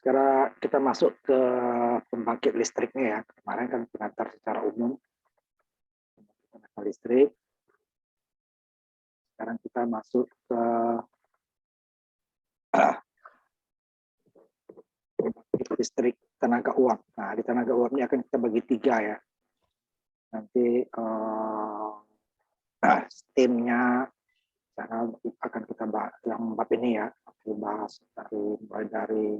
Sekarang kita masuk ke pembangkit listriknya ya. Kemarin kan pengantar secara umum pembangkit listrik. Sekarang kita masuk ke pembangkit listrik tenaga uap. Nah, di tenaga uap ini akan kita bagi 3 ya. Nanti steamnya akan kita bahas yang bab ini ya. Kita bahas mulai dari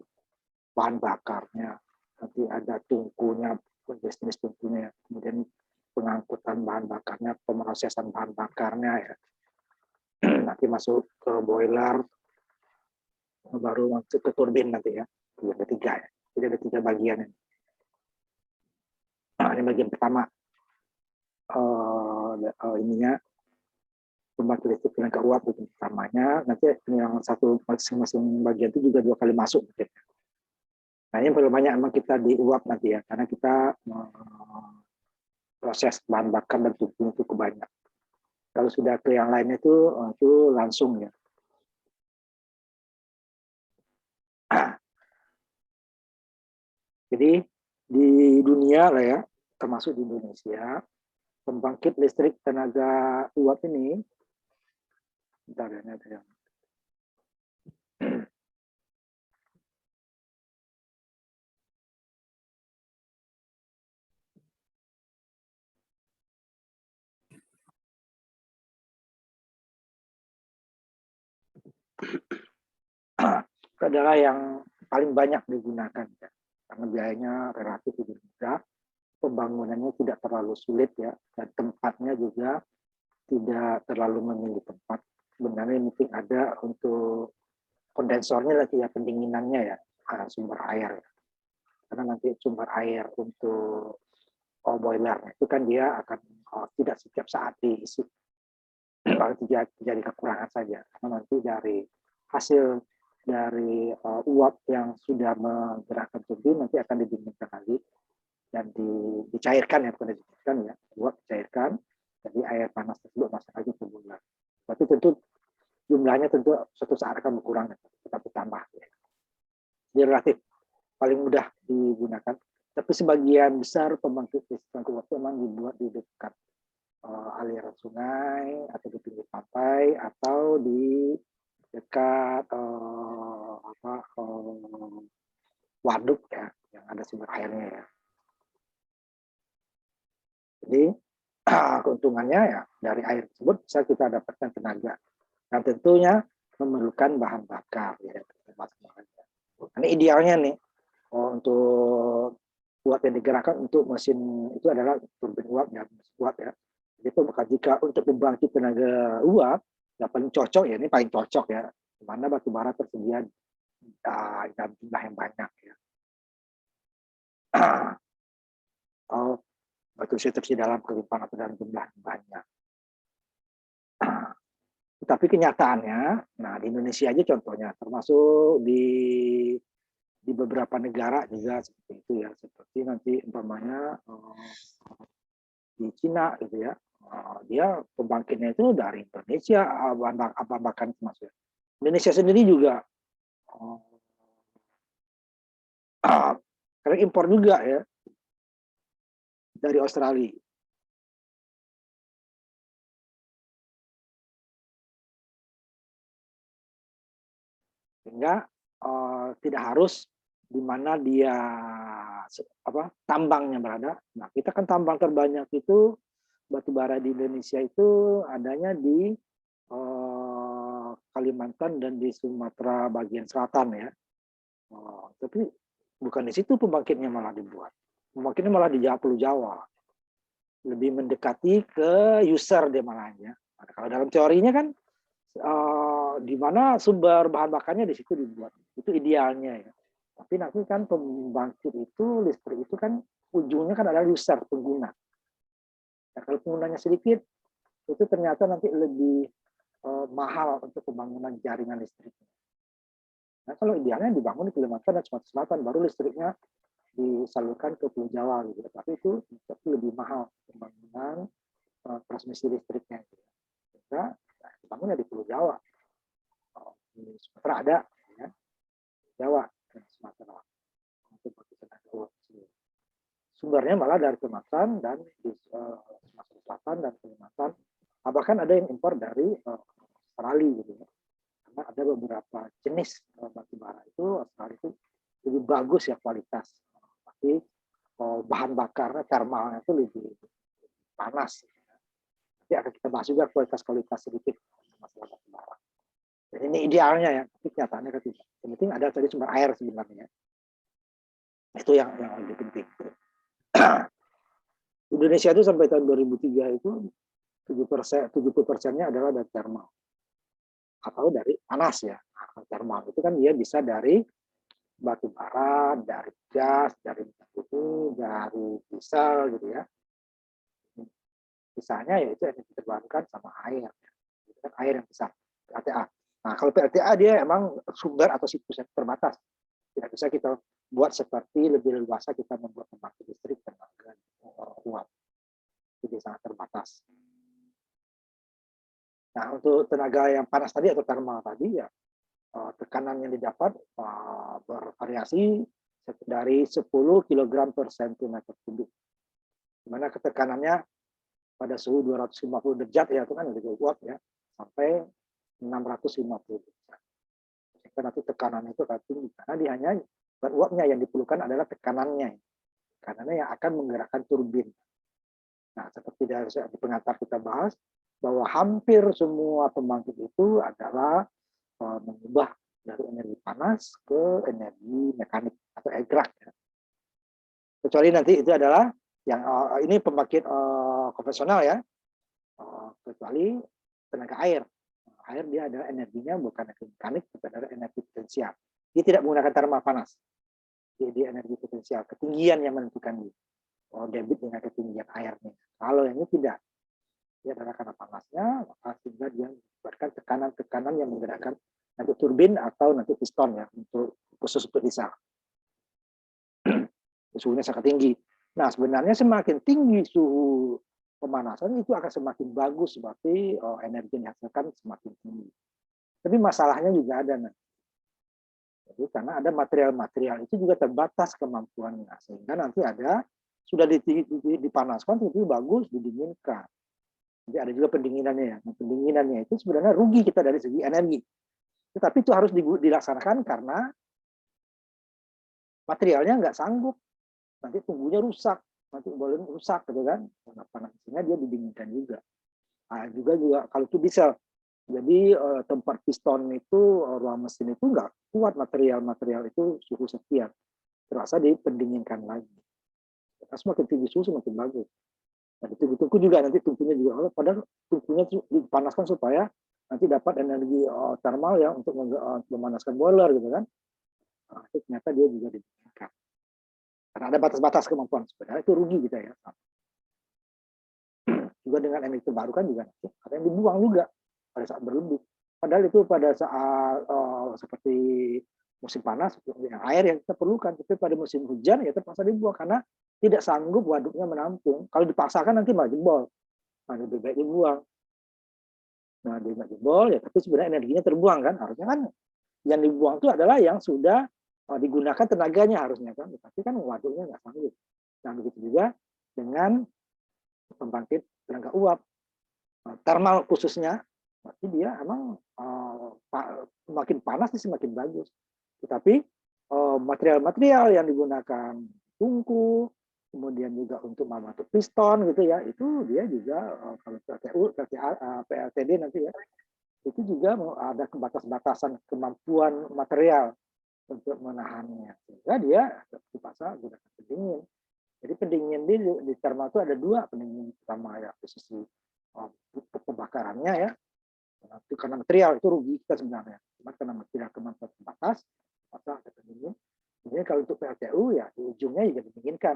bahan bakarnya, nanti ada tungkunya, jenis tungkunya, kemudian pengangkutan bahan bakarnya, pemrosesan bahan bakarnya ya. Nanti masuk ke boiler, baru masuk ke turbin nanti ya. Yang ketiga ya. Jadi ada 3 bagian ini. Nah, ini bagian pertama. Ininya pembangkit listrik tenaga uap itu pertamanya. Nanti yang satu masing-masing bagian itu juga 2 kali masuk mungkin. Nah, ini perlu banyak memang kita di uap nanti ya, karena kita proses bahan bakar dan tungku itu banyak. Kalau sudah ke yang lainnya itu langsung ya. Jadi di dunia lah ya, termasuk di Indonesia, pembangkit listrik tenaga uap ini, bentar ya, ada yang adalah yang paling banyak digunakan ya. Karena biayanya relatif lebih mudah, pembangunannya tidak terlalu sulit ya, dan tempatnya juga tidak terlalu memilih tempat. Sebenarnya mungkin ada untuk kondensornya lagi ya, pendinginannya ya, sumber air. Karena nanti sumber air untuk boiler itu kan dia akan tidak setiap saat diisi. Kalau terjadi kekurangan saja, karena nanti dari hasil dari uap yang sudah menggerakkan turbin nanti akan didinginkan lagi dan dicairkan ya, bukan didinginkan ya, uap dicairkan, jadi air panas tersebut masuk lagi ke boiler. Tapi tentu jumlahnya tentu suatu saat akan berkurang, tetap ditambah. Ya. Jadi relatif paling mudah digunakan. Tapi sebagian besar pembangkit listrik uap memang dibuat di dekat aliran sungai atau di pinggir pantai atau di dekat waduk ya yang ada sumber airnya ya. Jadi keuntungannya ya dari air tersebut bisa kita dapatkan tenaga. Nah tentunya memerlukan bahan bakar ya. Ini idealnya nih untuk uap yang digerakkan untuk mesin itu adalah turbin uap ya, uap ya. Jadi jika untuk pembangkit tenaga uap, yang paling cocok ya, ini paling cocok ya, di mana batu bara tersedia dalam jumlah yang banyak ya. Batu tersedia dalam kelimpahan atau dalam jumlah yang banyak. Tapi kenyataannya, nah di Indonesia aja contohnya, termasuk di beberapa negara juga seperti itu ya, seperti nanti umpamanya di Cina gitu ya, dia pembangkitnya itu dari Indonesia, bahkan termasuk Indonesia sendiri juga karena impor juga ya dari Australia. Sehingga tidak harus di mana dia tambangnya berada. Nah, kita kan tambang terbanyak itu batu bara di Indonesia itu adanya di Kalimantan dan di Sumatera bagian selatan ya. Tapi bukan di situ pembangkitnya malah dibuat. Pembangkitnya malah di Pulau Jawa. Lebih mendekati ke user dia malahnya. Nah, kalau dalam teorinya kan di mana sumber bahan bakarnya di situ dibuat. Itu idealnya ya. Tapi nanti kan pembangkit itu, listrik itu kan ujungnya kan adalah user, pengguna. Nah, kalau penggunanya sedikit, itu ternyata nanti lebih mahal untuk pembangunan jaringan listrik. Nah, kalau idealnya dibangun di Kalimantan dan Sumatera Selatan, baru listriknya disalurkan ke Pulau Jawa gitu. Tapi itu lebih mahal pembangunan transmisi listriknya. Gitu. Sehingga dibangunnya di Pulau Jawa. Di Sumatera ada, ya. Jawa. dan Sumatera untuk bagi tenaga uap tersebut. Sumbernya malah dari Kalimantan dan di Sumatera Selatan dan Kalimantan. Bahkan ada yang impor dari Australia gitu ya. Karena ada beberapa jenis batu bara itu Australia itu lebih bagus ya kualitas. Tapi bahan bakarnya thermalnya itu lebih panas. Nanti akan kita bahas juga kualitas-kualitas sedikit masalah batu bara. Dan ini idealnya ya, tapi kenyataannya kan tidak. Yang penting ada tadi sumber air sebenarnya. Itu yang lebih penting. Indonesia itu sampai tahun 2003 itu 70%-nya adalah dari thermal atau dari panas ya. Thermal itu kan dia bisa dari batu bara, dari gas, dari minyak bumi, dari diesel gitu ya. Sisanya yaitu energi terbarukan sama air. Itu kan air yang besar, PLTA. Nah, kalau PLTA dia emang sumber atau situs yang terbatas. Tidak bisa kita buat seperti lebih leluasa kita membuat pembangkit listrik tenaga uap. Jadi sangat terbatas. Nah, untuk tenaga yang panas tadi atau thermal tadi ya tekanan yang didapat bervariasi dari 10 kg per centimeter kubik. Di mana ketekanannya pada suhu 250 derajat ya itu kan lebih uap ya sampai 650 derajat. Sehingga nanti tekanannya itu akan tinggi karena dia hanya bukan uapnya yang diperlukan adalah tekanannya. Tekanannya yang akan menggerakkan turbin. Nah, seperti di pengantar kita bahas bahwa hampir semua pembangkit itu adalah mengubah dari energi panas ke energi mekanik atau air gerak. Ya. Kecuali nanti itu adalah yang ini pembangkit konvensional ya, kecuali tenaga air. Air dia adalah energinya bukan energi mekanik, tapi adalah energi potensial. Dia tidak menggunakan thermal panas. Dia energi potensial, ketinggian yang menentukan dia. Debit dengan ketinggian airnya. Kalau yang ini tidak, dia adalah karena panasnya, maka sehingga dia menyebabkan tekanan-tekanan yang menggerakkan nanti turbin atau nanti piston ya untuk khusus untuk diesel. Suhunya sangat tinggi. Nah, sebenarnya semakin tinggi suhu pemanasan itu akan semakin bagus seperti energi yang dihasilkan semakin tinggi. Tapi masalahnya juga ada nanti. Jadi karena ada material-material itu juga terbatas kemampuannya sehingga nanti ada sudah dipanaskan itu bagus didinginkan. Jadi ada juga pendinginannya ya. Nah, pendinginannya itu sebenarnya rugi kita dari segi energi. Tetapi itu harus dilaksanakan karena materialnya nggak sanggup. Nanti tunggunya rusak, nanti boleh rusak gitu kan. Karena panasnya dia didinginkan juga. Nah, juga kalau itu diesel. Jadi tempat piston itu, ruang mesin itu nggak kuat material itu suhu sekian. Terasa dipendinginkan lagi. Karena semakin tinggi suhu semakin bagus. Nah, tungku juga nanti tungkunya juga, padahal tungkunya dipanaskan supaya nanti dapat energi thermal ya untuk memanaskan boiler gitu kan. Nah, itu ternyata dia juga didinginkan. Karena ada batas-batas kemampuan sebenarnya itu rugi kita ya. Juga dengan energi terbarukan juga nanti ada yang dibuang juga pada saat berlebih. Padahal itu pada saat seperti musim panas air yang kita perlukan, tapi pada musim hujan ya terpaksa dibuang karena tidak sanggup waduknya menampung. Kalau dipaksakan nanti malah jebol. Nah, lebih baik dibuang. Nah, dia jebol ya, tapi sebenarnya energinya terbuang kan. Harusnya kan yang dibuang itu adalah yang sudah digunakan tenaganya harusnya kan. Tapi kan waduknya nggak sanggup. Nah, begitu juga dengan pembangkit tenaga uap. Thermal khususnya, berarti dia emang semakin panas semakin bagus. Tetapi material-material yang digunakan tungku, kemudian juga untuk membentuk piston gitu ya, itu dia juga kalau PLTD nanti ya, itu juga ada batas-batasan kemampuan material untuk menahannya. Sehingga dia dipaksa gunakan pendingin. Jadi pendingin di thermal itu ada dua pendingin pertama ya, posisi pembakarannya ya. Itu karena material itu rugi kita sebenarnya. Cuma karena material kemampuan terbatas, maka ada pendingin. Kemudian kalau untuk PLTU ya di ujungnya juga didinginkan.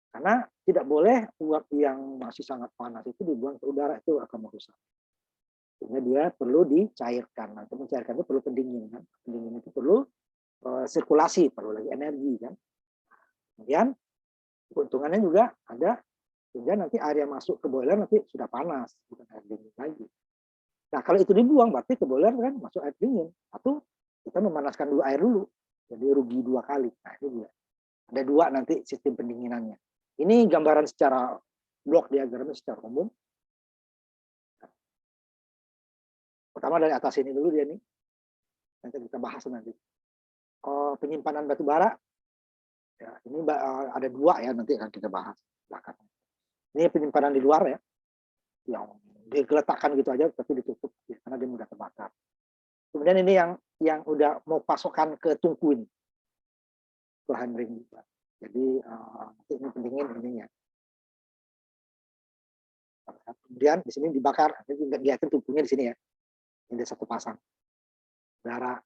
Karena tidak boleh uap yang masih sangat panas itu dibuang ke udara, itu akan merusak. Sehingga dia perlu dicairkan. Nah, untuk mencairkan itu perlu pendingin kan. Pendingin itu perlu sirkulasi, perlu lagi energi kan. Kemudian keuntungannya juga ada sehingga nanti air yang masuk ke boiler nanti sudah panas, bukan air dingin lagi. Nah, kalau itu dibuang berarti ke boiler kan masuk air dingin. Atau kita memanaskan dulu air dulu. Jadi rugi 2 kali. Nah, ini dia. Ada 2 nanti sistem pendinginannya. Ini gambaran secara blok diagramnya secara umum. Pertama dari atas ini dulu dia nih. Nanti kita bahas nanti. Penyimpanan batu bara. Ya, ini ada 2 ya, nanti akan kita bahas belakangnya. Ini penyimpanan di luar ya. Yang digeletakkan gitu aja tapi ditutup ya, karena dia mudah terbakar. Kemudian ini yang udah mau pasokan ke tungku ini. Bahan ring juga. Jadi ini pendingin ininya. Kemudian di sini dibakar, dia akan tungkunya di sini ya. Ini satu pasang bara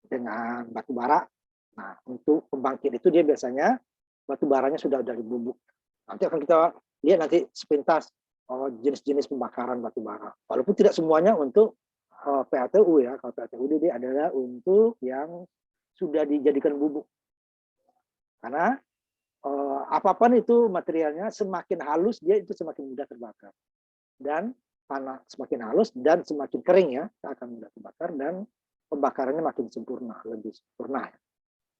dengan batu bara. Nah, untuk pembangkit itu dia biasanya batu baranya sudah dari bubuk. Nanti akan kita lihat nanti sepintas jenis-jenis pembakaran batu bara. Walaupun tidak semuanya untuk PLTU ya. Kalau PLTU dia adalah untuk yang sudah dijadikan bubuk. Karena apapun itu materialnya semakin halus dia itu semakin mudah terbakar. Dan panas semakin halus dan semakin kering ya, akan mudah terbakar dan pembakarannya makin sempurna, lebih sempurna ya.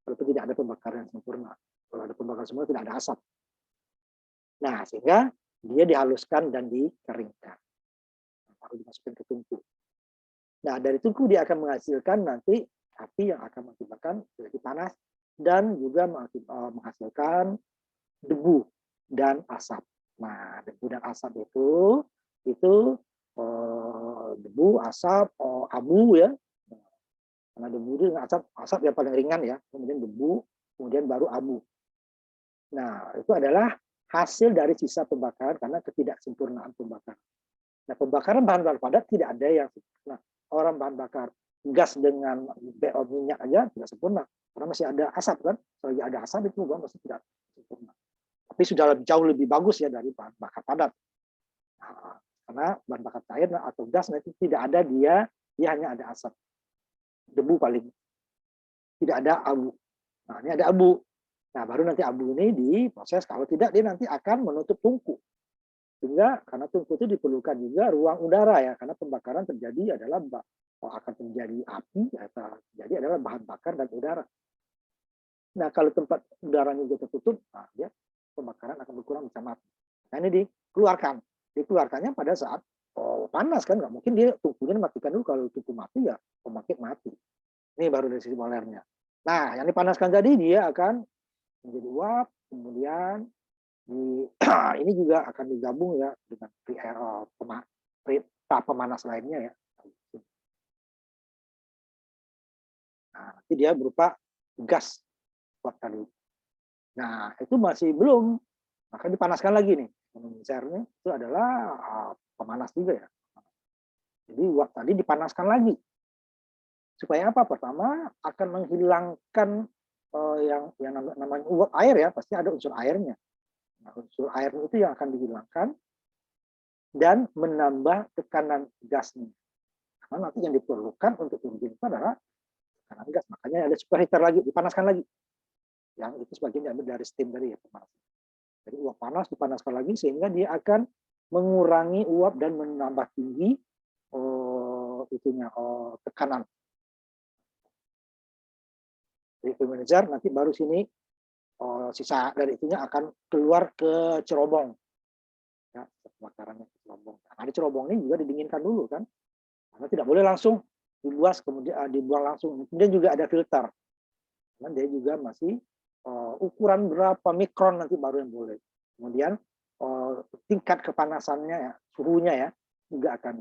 Walaupun tidak ada pembakaran yang sempurna. Kalau ada pembakaran sempurna tidak ada asap. Nah, sehingga dia dihaluskan dan dikeringkan. Baru dimasukkan ke tungku. Nah, dari tungku dia akan menghasilkan nanti api yang akan mengakibatkan jadi panas dan juga menghasilkan debu dan asap. Nah, debu dan asap itu debu, asap, abu ya. Karena debu itu asap yang paling ringan ya, kemudian debu, kemudian baru abu. Nah, itu adalah hasil dari sisa pembakaran karena ketidaksempurnaan pembakaran. Nah, pembakaran bahan bakar padat tidak ada yang sempurna. Orang bahan bakar gas dengan BO minyak aja tidak sempurna. Karena masih ada asap kan, selagi ada asap itu masih tidak sempurna. Tapi sudah jauh lebih bagus ya dari bahan bakar padat. Nah, karena bahan bakar cair atau gas itu tidak ada dia hanya ada asap, debu paling, tidak ada abu. Nah, ini ada abu. Nah, baru nanti abu ini diproses, kalau tidak dia nanti akan menutup tungku. Sehingga karena tungku itu diperlukan juga ruang udara ya, karena pembakaran terjadi adalah akan terjadi api atau terjadi adalah bahan bakar dan udara. Nah, kalau tempat udaranya juga tertutup, nah, dia pembakaran akan berkurang, bisa mati. Nah, ini dikeluarkan. Dikeluarkannya pada saat panas kan, nggak mungkin dia tungkunya matikan dulu, kalau tungku mati ya pembangkit mati. Ini baru dari sisi molernya. Nah, yang dipanaskan tadi dia akan menjadi uap, kemudian ini juga akan digabung ya dengan tahap pemanas lainnya ya. Nah, nanti dia berupa gas buat tadi. Nah, itu masih belum, maka dipanaskan lagi nih. Mencernya itu adalah pemanas juga ya. Jadi uap tadi dipanaskan lagi. Supaya apa? Pertama akan menghilangkan yang namanya uap air ya, pasti ada unsur airnya. Nah, unsur air itu yang akan dihilangkan dan menambah tekanan gasnya. Karena nanti yang diperlukan untuk turbin itu adalah tekanan gas. Makanya ada superheater lagi, dipanaskan lagi. Yang itu sebagian diambil dari steam tadi ya, pemanasan. Jadi uap panas dipanaskan lagi sehingga dia akan mengurangi uap dan menambah tinggi tekanan. Jadi manajer nanti baru sini sisa dari itunya akan keluar ke cerobong. Ya, pembakarannya ke cerobong. Nah, di cerobong ini juga didinginkan dulu kan. Karena tidak boleh langsung dibuas kemudian dibuang langsung. Kemudian juga ada filter. Dan dia juga masih ukuran berapa mikron nanti baru yang boleh. Kemudian tingkat kepanasannya ya, suhunya ya juga akan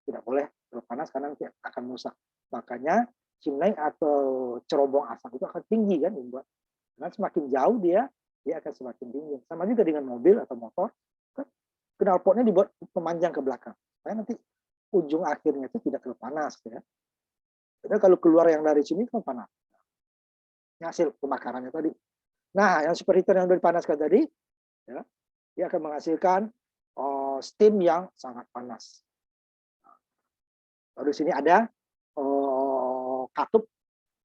tidak boleh terlalu panas karena nanti akan rusak. Makanya chimney atau cerobong asap itu akan tinggi kan dibuat. Karena semakin jauh dia akan semakin tinggi. Sama juga dengan mobil atau motor, kan knalpotnya dibuat memanjang ke belakang. Supaya nanti ujung akhirnya itu tidak terlalu panas ya. Karena kalau keluar yang dari sini kan panas. Ini hasil pembakarannya tadi. Nah, yang superheater yang sudah dipanaskan tadi, ya, dia akan menghasilkan steam yang sangat panas. Lalu di sini ada katup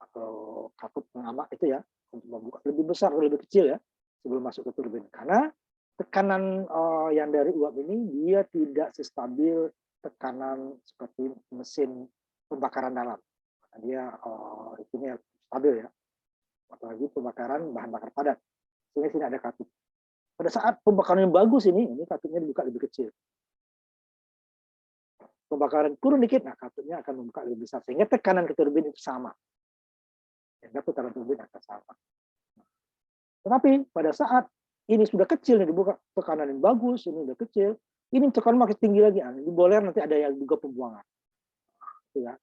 atau katup pengamak itu ya, untuk membuka lebih besar atau lebih kecil ya sebelum masuk ke turbin. Karena tekanan yang dari uap ini dia tidak sestabil tekanan seperti mesin pembakaran dalam. Dia itunya stabil ya. Apalagi pembakaran bahan bakar padat. Sehingga sini ada katup. Pada saat pembakaran yang bagus ini katupnya dibuka lebih kecil. Pembakaran turun dikit, nah katupnya akan membuka lebih besar. Sehingga tekanan ke turbin itu sama. Sehingga putaran turbin akan sama. Tetapi pada saat ini sudah kecil, nih dibuka tekanan yang bagus, ini sudah kecil, ini tekanan makin tinggi lagi. Di boiler nanti ada yang juga pembuangan. Ya.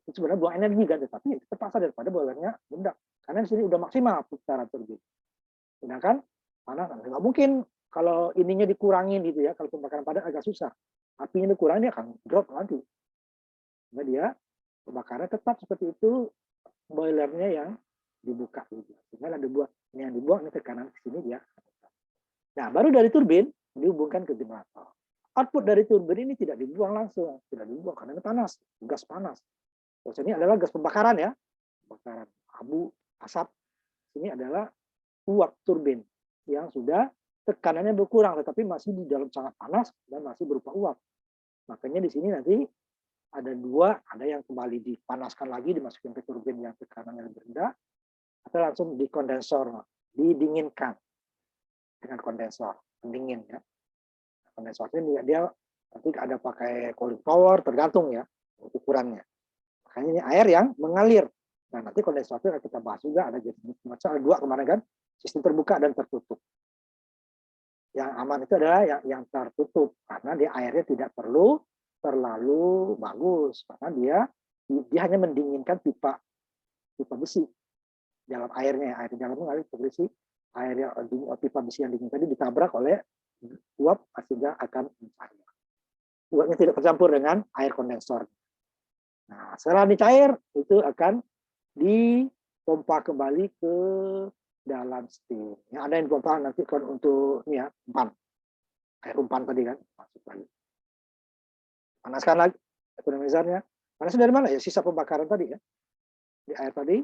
Itu sebenarnya buang energi kan, tetapi terpaksa daripada boilernya meledak. Karena di sini udah maksimal putaran turbin. Sedangkan panas nggak mungkin kalau ininya dikurangin gitu ya. Kalau pembakaran padat agak susah. Apinya dikurangin dia akan drop nanti. Nah, dia pembakaran tetap seperti itu, boilernya yang dibuka gitu. Sehingga ada buang yang dibuang ini tekanan ke sini dia. Nah, baru dari turbin dihubungkan ke generator. Output dari turbin ini tidak dibuang langsung, tidak dibuang karena ini panas, gas panas. Terus ini adalah gas pembakaran ya, pembakaran abu, asap. Ini adalah uap turbin yang sudah tekanannya berkurang, tetapi masih di dalam sangat panas dan masih berupa uap. Makanya di sini nanti ada dua, ada yang kembali dipanaskan lagi, dimasukin ke turbin yang tekanannya lebih rendah, atau langsung di kondensor, didinginkan dengan kondensor, pendingin ya. Kondensornya dia nanti ada pakai cooling tower, tergantung ya ukurannya. Makanya ini air yang mengalir. Nah, nanti kondensator kita bahas juga, ada jenis macam ada dua kemarin kan, sistem terbuka dan tertutup. Yang aman itu adalah yang tertutup karena dia airnya tidak perlu terlalu bagus karena dia hanya mendinginkan pipa besi dalam airnya, air di dalam mengalir ke besi, air yang pipa besi yang dingin tadi ditabrak oleh uap sehingga akan mencair. Uapnya tidak tercampur dengan air kondensor. Nah, setelah dicair itu akan dipompa kembali ke dalam steam. Yang ada yang dipompa nanti kan untuk ini ya, umpan. Air umpan tadi kan masuk lagi. Panaskan lagi economizernya. Panasnya dari mana ya? Sisa pembakaran tadi ya. Di air tadi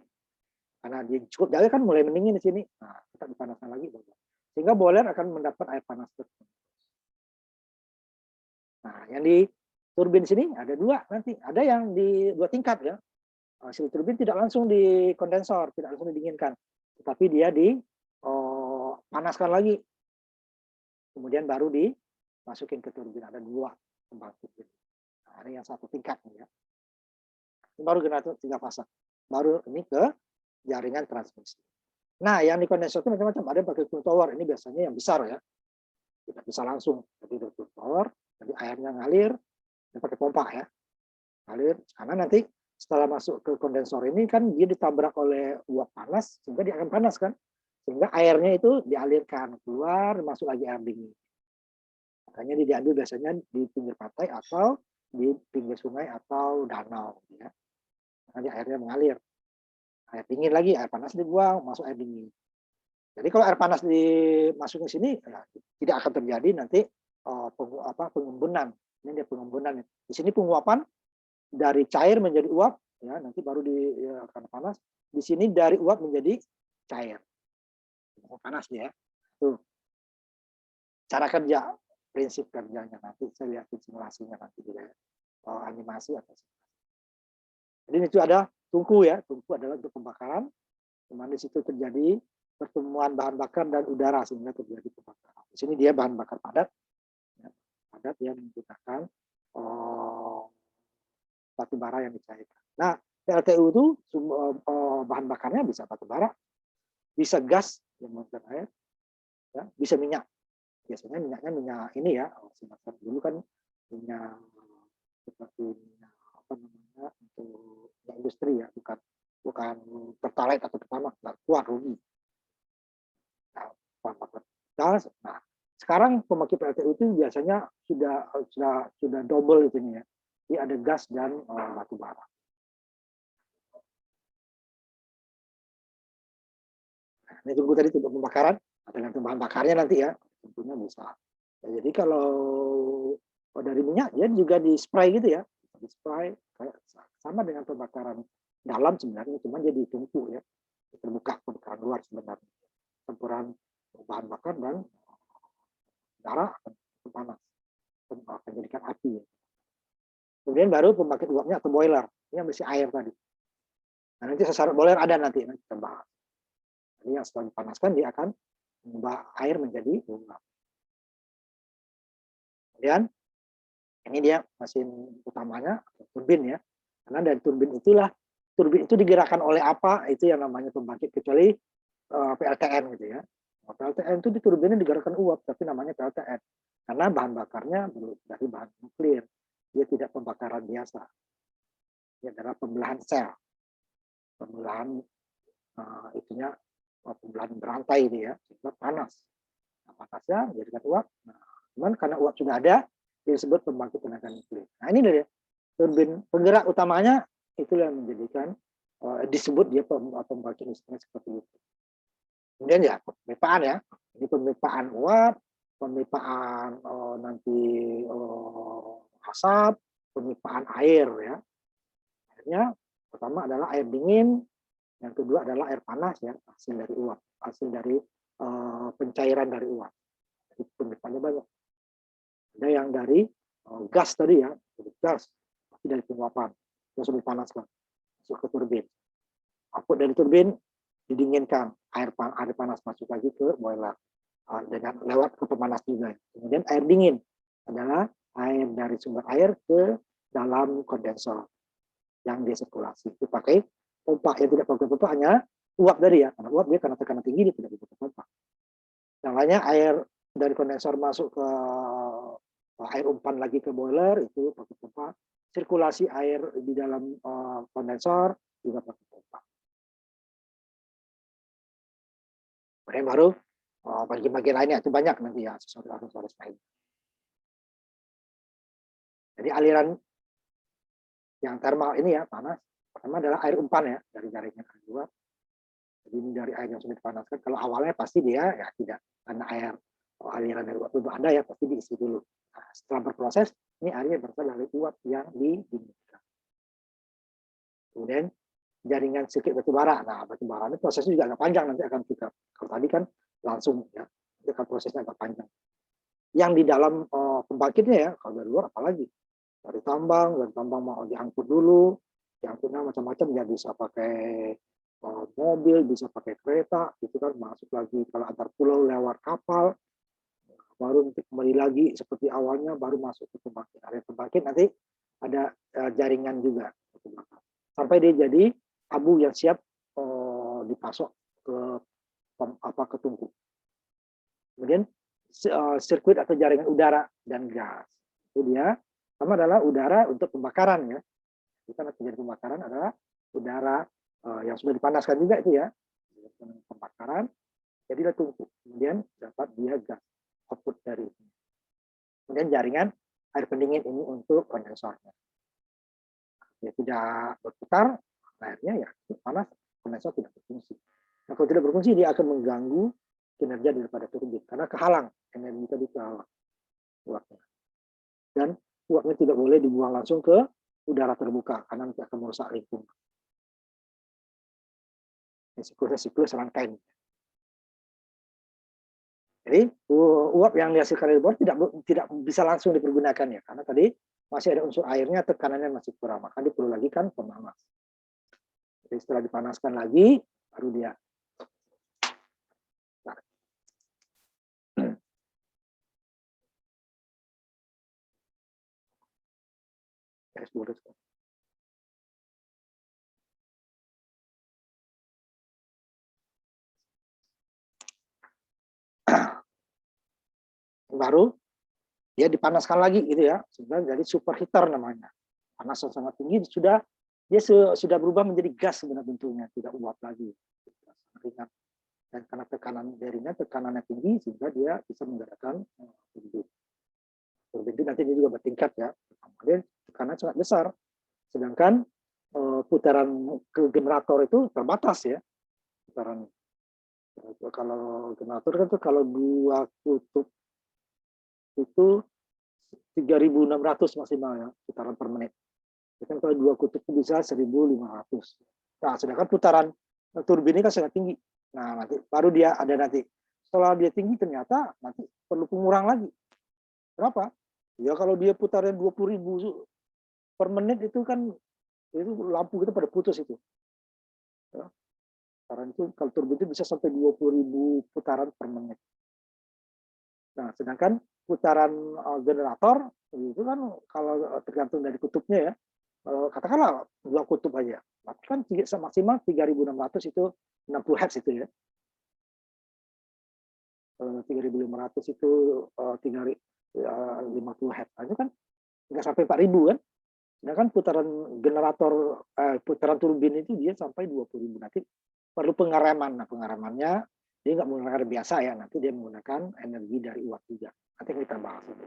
karena dia cukup jauh kan mulai mendingin di sini. Nah, kita dipanaskan lagi. Sehingga boiler akan mendapat air panas terus. Nah, yang di turbin sini ada dua nanti. Ada yang di dua tingkat ya. Hasil turbin tidak langsung di kondensor, tidak langsung didinginkan. Tetapi dia dipanaskan lagi. Kemudian baru dimasukin ke turbin. Ada dua pembangkit turbin. Nah, ini yang satu tingkat ya. Ini baru generator 3 fase. Baru ini ke jaringan transmisi. Nah, yang di kondensor itu macam-macam. Ada yang pakai cooling tower. Ini biasanya yang besar ya. Tidak bisa langsung. Jadi ada cooling tower, jadi airnya ngalir, dia pakai pompa ya. Ngalir, karena nanti setelah masuk ke kondensor ini kan dia ditabrak oleh uap panas, sehingga dia akan panas kan. Sehingga airnya itu dialirkan keluar, masuk lagi air dingin. Makanya dia diambil biasanya di pinggir pantai atau di pinggir sungai atau danau. Ya. Nanti airnya mengalir. Air dingin lagi, air panas dibuang, masuk air dingin. Jadi kalau air panas dimasukin sini, ya, tidak akan terjadi nanti pengembunan. Ini dia pengembunan. Di sini penguapan dari cair menjadi uap, ya nanti baru karena panas. Di sini dari uap menjadi cair. Panas ya. Tuh. Cara kerja, prinsip kerjanya nanti saya lihat simulasinya nanti juga ya. Animasi atau jadi itu ada tungku ya, tungku adalah untuk pembakaran, dimana di situ terjadi pertemuan bahan bakar dan udara sehingga terjadi pembakaran. Di sini dia bahan bakar padat, ya, padat yang menggunakan batu bara yang dicairkan. Nah, PLTU itu bahan bakarnya bisa batu bara, bisa gas yang menggunakan air, ya, bisa minyak. Biasanya minyaknya minyak ini ya, semacam dulu kan minyak seperti minyak apa namanya untuk industri ya, bukan pertalite atau pertamax, nggak kuat rugi. Nah, sekarang pemakai PLTU itu biasanya sudah double itu ya. Jadi ada gas dan batu bara. Nah, ini tunggu tadi untuk pembakaran, tergantung bahan bakarnya nanti ya, tentunya bisa. Ya, jadi kalau dari minyak ya juga di spray gitu ya, di spray kayak sama dengan pembakaran dalam sebenarnya, cuma jadi tungku ya, terbuka pembakaran luar sebenarnya, campuran bahan bakar dan darah akan panas, akan jadikan api. Ya. Kemudian baru pembangkit uapnya atau boiler, ini yang berisi air tadi. Nah, nanti syarat boiler ada nanti kita bahas. Jadi yang setelah dipanaskan dia akan mengubah air menjadi uap. Kemudian ini dia mesin utamanya, turbin ya. Karena dari turbin itu digerakkan oleh apa? Itu yang namanya pembangkit, kecuali PLTN gitu ya. PLTN itu di turbinnya digerakkan uap, tapi namanya PLTN. Karena bahan bakarnya dari bahan nuklir. Dia tidak pembakaran biasa. Ini adalah pembelahan sel. Pembelahan itunya pembelahan berantai itu ya, sehingga panas. Nah, panasnya menjadikan uap. Nah, cuman karena uap sudah ada, disebut pembangkit tenaga nuklir. Nah, ini dia turbin penggerak utamanya, itu yang menjadikan disebut dia pembangkit listrik seperti itu. Kemudian ya pemipaan ya, ini pemipaan uap, pemipaan nanti asap, pemipaan air ya. Airnya pertama adalah air dingin, yang kedua adalah air panas ya, hasil dari uap, hasil dari pencairan dari uap. Jadi pemipaannya banyak. Ada yang dari gas tadi ya, gas, tapi dari penguapan, yang sudah dipanaskan, masuk ke turbin. Output dari turbin didinginkan, air panas masuk lagi ke boiler dengan lewat ke pemanas juga. Kemudian air dingin adalah air dari sumber air ke dalam kondensor yang disirkulasi. Itu pakai pompa, yang tidak pakai pompa hanya uap dari ya, karena uap dia karena tekanan tinggi dia tidak butuh pompa. Yang lainnya air dari kondensor masuk ke air umpan lagi ke boiler itu pakai pompa. Sirkulasi air di dalam kondensor juga pakai pompa. Kemudian baru bagian-bagian lainnya itu banyak nanti ya, aksesoris lain. Jadi aliran yang thermal ini ya, panas, pertama adalah air umpan ya, dari jaringnya kedua. Jadi ini dari air yang sudah dipanaskan. Kalau awalnya pasti dia ya tidak, karena air aliran dari uap itu ada ya, pasti diisi dulu. Nah, setelah berproses, ini airnya berasal dari uap yang didinginkan. Kemudian jaringan sirkuit batubara. Nah, batubara ini prosesnya juga agak panjang, nanti akan kita. Kalau tadi kan langsung ya, itu kan prosesnya agak panjang. Yang di dalam pembangkitnya ya, kalau dari luar apalagi. Dari tambang mau diangkut dulu, diangkutnya macam-macam ya, bisa pakai mobil, bisa pakai kereta, itu kan masuk lagi kalau antar pulau lewat kapal, baru kembali lagi seperti awalnya, baru masuk ke pembangkit. Area pembangkit nanti ada jaringan juga sampai dia jadi abu yang siap dipasok ke tungku. Kemudian sirkuit atau jaringan udara dan gas. Itu dia. Sama adalah udara untuk pembakaran ya. Kita terjadi pembakaran adalah udara yang sudah dipanaskan juga itu ya. Pembakaran jadilah tungku. Kemudian dapat dia gas output dari itu. Kemudian jaringan air pendingin ini untuk kondensornya. Ya tidak berputar, airnya ya panas, kondensor tidak berfungsi. Nah, kalau tidak berfungsi dia akan mengganggu kinerja daripada turbin karena kehalang energi tadi kehalang uapnya. Dan uapnya tidak boleh dibuang langsung ke udara terbuka karena nanti akan merusak lingkungan. Siklus rangkaian. Jadi uap yang dihasilkan dari bor tidak bisa langsung dipergunakan ya, karena tadi masih ada unsur airnya, tekanannya masih kurang, maka dia perlu lagi kan pemanas. Jadi setelah dipanaskan lagi, baru dia baru dia dipanaskan lagi gitu ya, sehingga jadi superheater namanya. Panas yang sangat tinggi dia sudah berubah menjadi gas sebenarnya bentuknya, tidak uap lagi. Ringan. Dan karena tekanan jaringan tekanannya tinggi sehingga dia bisa menggerakkan turbin. Turbin itu nanti dia juga bertingkat ya. Kemudian tekanan sangat besar. Sedangkan putaran ke generator itu terbatas ya. Putaran kalau generator kan tuh kalau dua kutub itu 3.600 maksimal ya putaran per menit. Jadi kalau dua kutub itu bisa 1.500. Nah, sedangkan putaran turbin ini kan sangat tinggi. Nah, nanti baru dia ada nanti. Setelah dia tinggi ternyata nanti perlu pengurang lagi. Kenapa? Ya kalau dia putarnya 20.000 per menit itu kan itu lampu kita pada putus itu. Ya. Putaran itu kalau turbin itu bisa sampai 20.000 putaran per menit. Nah, sedangkan putaran generator itu kan kalau tergantung dari kutubnya ya. Katakanlah 2 kutub aja. Kan maksimal 3.600 itu 60 Hz itu ya. 3.500 itu 50 Hz. Itu kan nggak sampai 4.000 kan. Sedangkan putaran turbin itu dia sampai 20.000. Nanti perlu pengereman. Nah, pengeremannya dia nggak menggunakan biasa ya. Nanti dia menggunakan energi dari uap juga. Nanti kita bahas itu.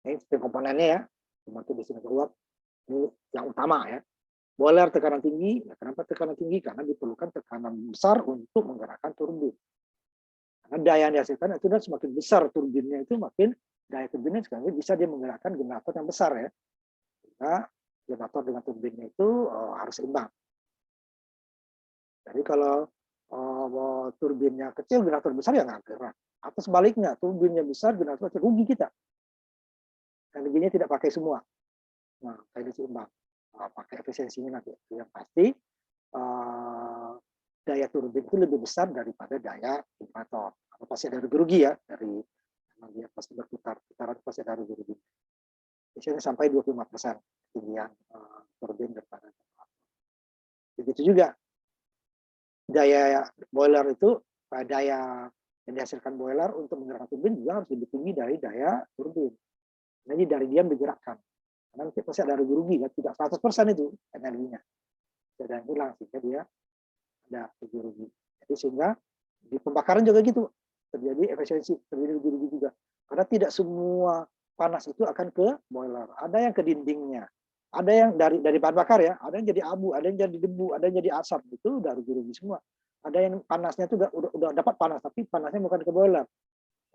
Ini komponennya ya. Membantu di sini uap. Ini yang utama ya. Boiler tekanan tinggi. Nah, kenapa tekanan tinggi? Karena diperlukan tekanan besar untuk menggerakkan turbin. Karena daya yang dihasilkan itu dan semakin besar turbinnya itu makin daya turbinnya sekarang bisa dia menggerakkan generator yang besar ya. Nah, generator dengan turbinnya itu harus seimbang. Jadi kalau turbinnya kecil, generator besar ya nggak gerak. Atau sebaliknya, turbinnya besar, generator kecil, rugi kita. Energinya tidak pakai semua. Nah, kayak seimbang. Pakai efisiensinya nanti. Yang pasti daya turbin itu lebih besar daripada daya generator. Pasti ada rugi ya dari dia pasti berputar, putaran pasti ada rugi. Biasanya sampai 25% ketinggian turbin daripada generator. Begitu juga daya boiler itu, daya yang dihasilkan boiler untuk menggerakkan turbin juga harus lebih tinggi dari daya turbin. Jadi dari dia digerakkan. Karena pasti ada rugi ya, tidak 100% itu energinya. Dan hilang sehingga dia ada rugi. Jadi sehingga di pembakaran juga gitu. Terjadi efisiensi, terjadi rugi juga. Karena tidak semua panas itu akan ke boiler. Ada yang ke dindingnya. Ada yang dari bahan bakar ya, ada yang jadi abu, ada yang jadi debu, ada yang jadi asap. Itu udah rugi semua. Ada yang panasnya itu udah dapat panas, tapi panasnya bukan ke boiler,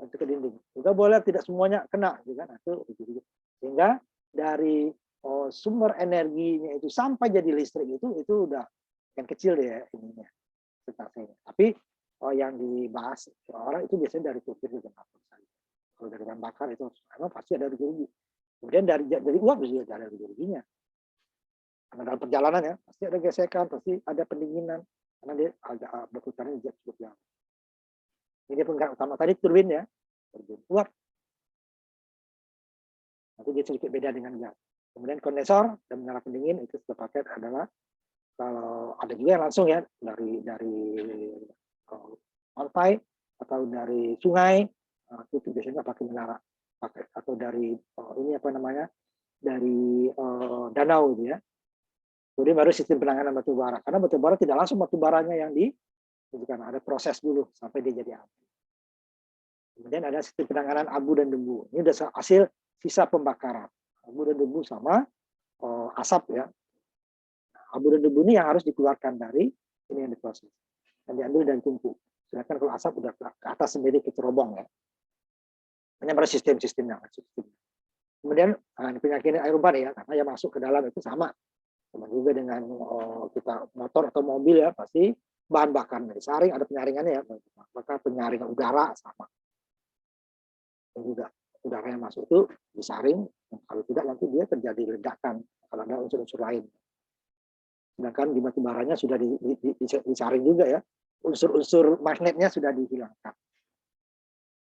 itu ke dinding. Juga boiler tidak semuanya kena, kan? Itu rugi. Sehingga dari sumber energinya itu sampai jadi listrik itu udah yang kecil ya ininya. Tapi yang dibahas orang itu biasanya dari turbin ke generator. Kalau dari bahan bakar itu memang pasti ada rugi. Kemudian dari uap juga ada ruginya. Karena dalam perjalanan ya pasti ada gesekan, pasti ada pendinginan karena dia agak berputarnya cukup jauh. Ini penggerak utama tadi turbin ya, turbin uap. Nanti dia sedikit beda dengan gas. Kemudian kondensor dan menara pendingin itu satu paket adalah kalau ada juga yang langsung ya dari pantai atau dari sungai itu biasanya pakai menara pakai atau dari ini apa namanya dari danau gitu ya. Kemudian baru sistem penanganan batu bara karena batu bara tidak langsung batu baranya yang karena ada proses dulu sampai dia jadi api. Kemudian ada sistem penanganan abu dan debu. Ini sudah hasil sisa pembakaran abu dan debu sama asap ya. Abu dan debu ini yang harus dikeluarkan dari ini yang diproses dan diambil dan tumpuk. Sedangkan kalau asap udah ke atas sendiri ke cerobong ya. Hanya pada sistem-sistemnya. Kemudian penyakit air umpan ya, karena yang masuk ke dalam itu sama juga dengan kita motor atau mobil ya, pasti bahan bakar disaring, ada penyaringannya ya, maka penyaringan udara sama. Dan juga udara yang masuk itu disaring, kalau tidak nanti dia terjadi ledakan kalau ada unsur-unsur lain. Sedangkan di batu baranya sudah disaring juga ya, unsur-unsur magnetnya sudah dihilangkan.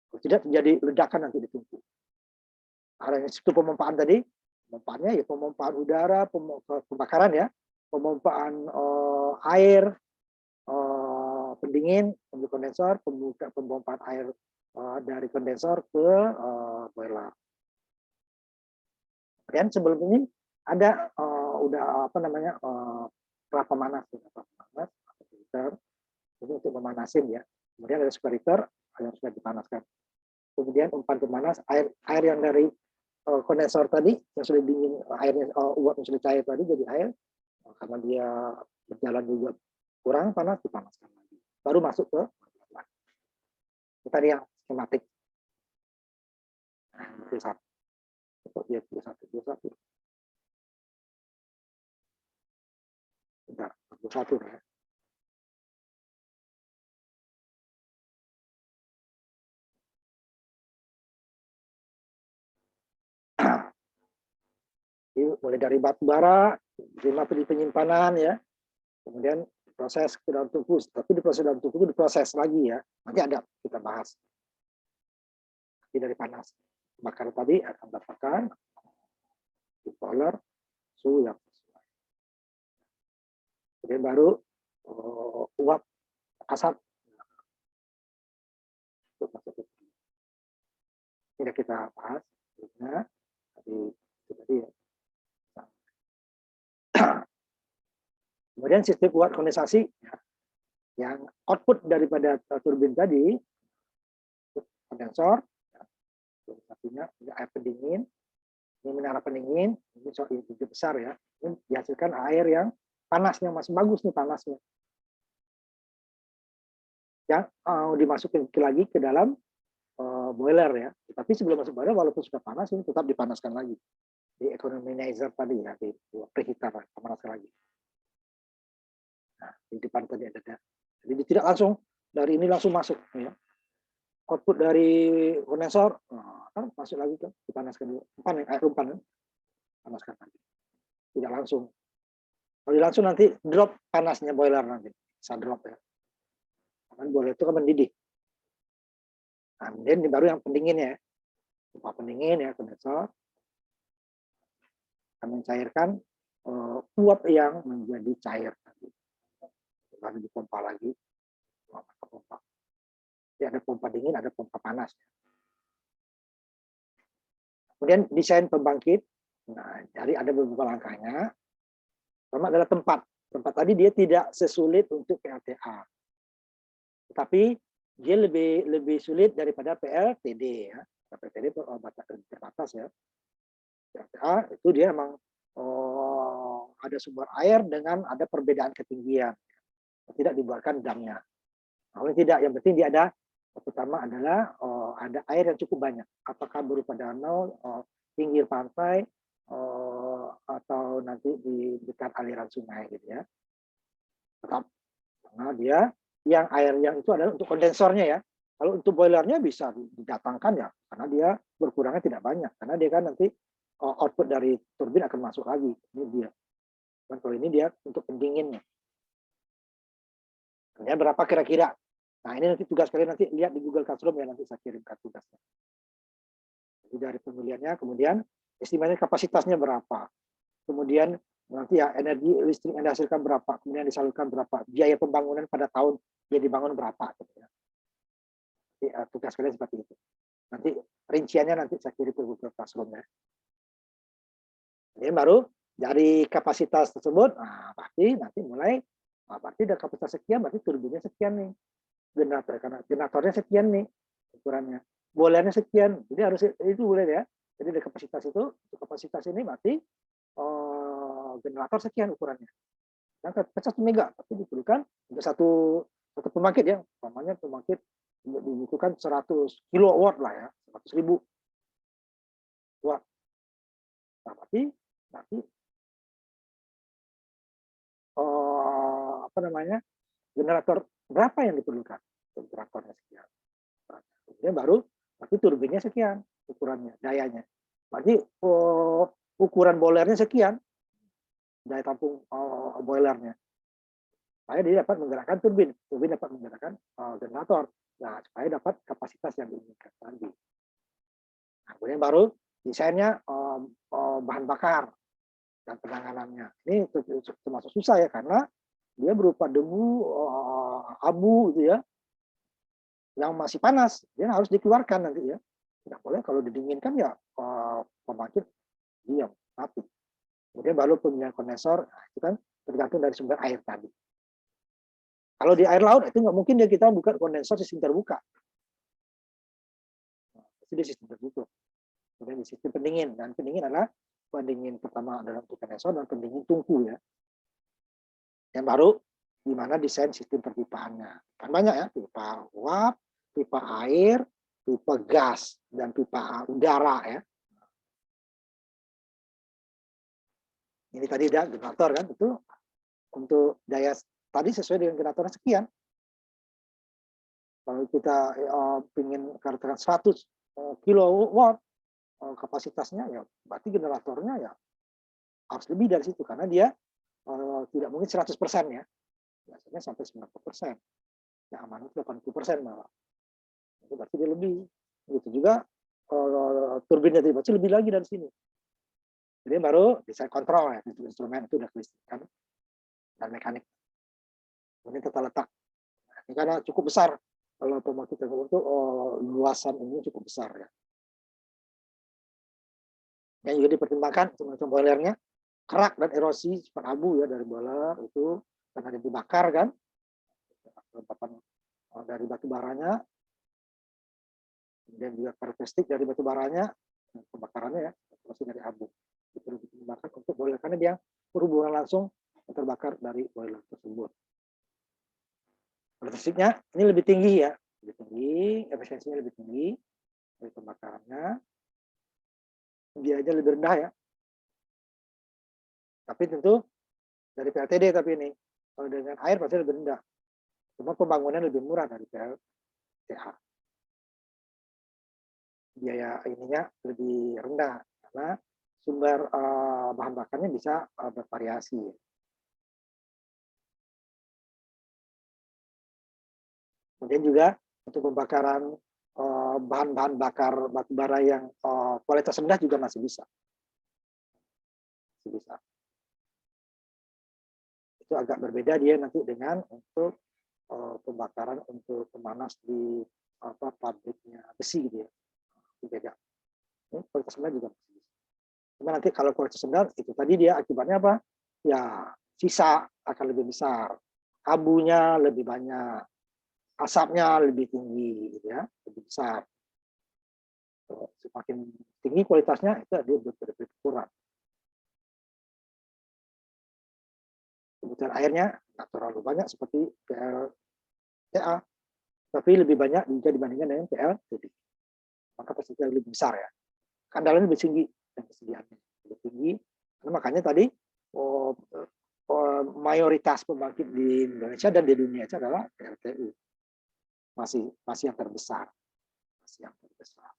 Kalau tidak terjadi ledakan nanti ditumpuk. Ada situ pemompaan tadi, pemompaannya ya pemompaan udara, pembakaran ya, pemompaan air, pendingin, untuk kondensor, pemompaan air dari kondensor ke boiler. Dan sebelum ini ada udah apa namanya kelapa manas, filter ini untuk memanasin ya. Kemudian ada separator yang sudah dipanaskan. Kemudian umpan pemanas air yang dari kondensor tadi yang sudah dingin airnya uap yang sudah cair tadi jadi air karena dia berjalan juga kurang panas dipanaskan lagi baru masuk ke tadi yang skematik. Itu satu ya satu ya. Mulai dari batu bara, di penyimpanan ya, kemudian proses ke dalam tungku, tapi di proses dalam tungku itu diproses lagi ya, nanti ada kita bahas. Dari panas bakar tadi akan mendapatkan bipolar suhu yang sesuai. Kemudian baru uap asap tidak kita bahas, karena tadi ya. Kemudian sistem uap kondensasi ya, yang output daripada turbin tadi, kondensor, kondensasinya air pendingin, ini menara pendingin, ini soal besar ya, ini dihasilkan air yang panasnya masih bagus nih panasnya, yang dimasukin lagi ke dalam boiler ya. Tapi sebelum masuk boiler, walaupun sudah panas, ini tetap dipanaskan lagi di economizer tadi ya, di preheater, dipanaskan lagi. Nah, di depan tadi ada. Jadi tidak langsung dari ini langsung masuk ya. Output dari kondensor kan masuk lagi kan, dipanaskan dulu. Rumpan panaskan lagi. Tidak langsung. Kalau langsung nanti drop panasnya boiler nanti, bisa drop ya. Kan boiler itu kan mendidih. Nah, kemudian ini baru yang pendinginnya, pompa pendingin ya, kondensor akan mencairkan uap yang menjadi cair tadi. Lalu dipompa lagi, pompa. Jadi ada pompa dingin, ada pompa panas. Kemudian desain pembangkit. Nah, jadi ada beberapa langkahnya. Pertama adalah tempat. Tempat tadi dia tidak sesulit untuk PLTA, tetapi dia lebih sulit daripada PLTD ya. PLTD terbatas ya. PLTA itu dia memang ada sumber air dengan ada perbedaan ketinggian, tidak dibuatkan damnya. Kalau tidak, yang penting dia ada. Pertama adalah ada air yang cukup banyak, apakah berupa danau, pinggir pantai, atau nanti di dekat aliran sungai gitu ya. Tetap karena dia yang air yang itu adalah untuk kondensornya ya. Kalau untuk boilernya bisa didatangkan ya, karena dia berkurangnya tidak banyak, karena dia kan nanti output dari turbin akan masuk lagi. Ini dia. Dan kalau ini dia untuk pendinginnya. Ya, berapa kira-kira? Nah, ini nanti tugas kalian nanti lihat di Google Classroom ya, nanti saya kirimkan tugasnya. Jadi dari pemilihannya, kemudian estimasi kapasitasnya berapa. Kemudian nanti ya energi listrik yang dihasilkan berapa, kemudian disalurkan berapa, biaya pembangunan pada tahun dia dibangun berapa. Gitu ya. Jadi, tugas kalian seperti itu. Nanti rinciannya nanti saya kirim ke Google Classroom ya. Jadi baru dari kapasitas tersebut, nah pasti nanti mulai, berarti dari kapasitas sekian, berarti turbinnya sekian nih. Generator, karena generatornya sekian nih ukurannya, boilernya sekian, jadi harus itu boleh ya. Jadi dari kapasitas ini berarti generator sekian ukurannya. Dan 1 mega, tapi diperlukan untuk satu pembangkit ya, umpamanya pembangkit dibutuhkan 100 kilowatt lah ya, 100.000 watt. Nah, berarti generator berapa yang diperlukan? Generatornya sekian. Kemudian baru berarti turbinnya sekian ukurannya, dayanya. Berarti ukuran boilernya sekian, daya tampung boilernya. Supaya dia dapat menggerakkan turbin dapat menggerakkan generator. Nah, supaya dapat kapasitas yang diinginkan tadi. Nah, kemudian baru desainnya bahan bakar dan penanganannya. Ini termasuk susah ya, karena dia berupa debu, abu gitu ya, yang masih panas, dia harus dikeluarkan nanti ya. Tidak boleh kalau didinginkan ya pembangkit diam, mati. Kemudian baru pemilihan kondensor, itu kan tergantung dari sumber air tadi. Kalau di air laut itu nggak mungkin dia kita buka kondensor sistem terbuka. Itu di sistem tertutup. Kemudian di sistem pendingin, dan pendingin adalah pendingin pertama adalah untuk kondensor dan pendingin tungku ya. Yang baru di mana desain sistem perpipaannya. Kan banyak ya, pipa uap, pipa air, pipa gas, dan pipa udara ya. Ini tadi ada generator kan, itu untuk daya tadi sesuai dengan generatornya sekian. Kalau kita ingin katakan 100 kilowatt kapasitasnya ya, berarti generatornya ya harus lebih dari situ, karena dia tidak mungkin 100% ya. biasanya sampai 90%. Yang aman itu 80% malah. Itu berarti dia lebih. Begitu juga turbinnya tadi berarti lebih lagi dari sini. Jadi baru bisa kontrol ya, instrumen itu udah kelistrikan dan mekanik. Ini tata letak. Ini karena cukup besar. Kalau pembangkit tersebut itu luasan ini cukup besar ya. Yang juga dipertimbangkan semacam boilernya, kerak dan erosi sifat abu ya dari boiler itu karena dibakar kan, dari batu baranya, kemudian juga karakteristik dari batu baranya, pembakarannya ya, erosi dari abu. Itu dipertimbangkan untuk boiler karena dia berhubungan langsung terbakar dari boiler tersebut. Karakteristiknya ini lebih tinggi ya, lebih tinggi, efisiensinya lebih tinggi dari pembakarannya, biayanya lebih rendah ya. Tapi tentu dari PLTD tapi ini kalau dengan air pasti lebih rendah. Cuma pembangunan lebih murah dari PLTA. Biaya ininya lebih rendah karena sumber bahan bakarnya bisa bervariasi. Kemudian juga untuk pembakaran bahan-bahan bakar batu bara yang kualitas rendah juga masih bisa. Itu agak berbeda dia nanti dengan untuk pembakaran untuk pemanas di pabriknya besi gitu ya. Itu beda. Ini kualitas rendah juga masih bisa. Cuma nanti kalau kualitas rendah itu tadi dia akibatnya apa? Ya sisa akan lebih besar, abunya lebih banyak, asapnya lebih tinggi, gitu ya, lebih besar. Semakin tinggi kualitasnya itu dia berkurang. Kebutuhan airnya nggak terlalu banyak seperti PLTA, tapi lebih banyak jika dibandingkan dengan PLTB. Maka pasti lebih besar ya. Kandalannya lebih tinggi dan kesediaannya lebih tinggi. Karena makanya tadi mayoritas pembangkit di Indonesia dan di dunia itu adalah PLTU. Masih yang terbesar. Masih yang terbesar.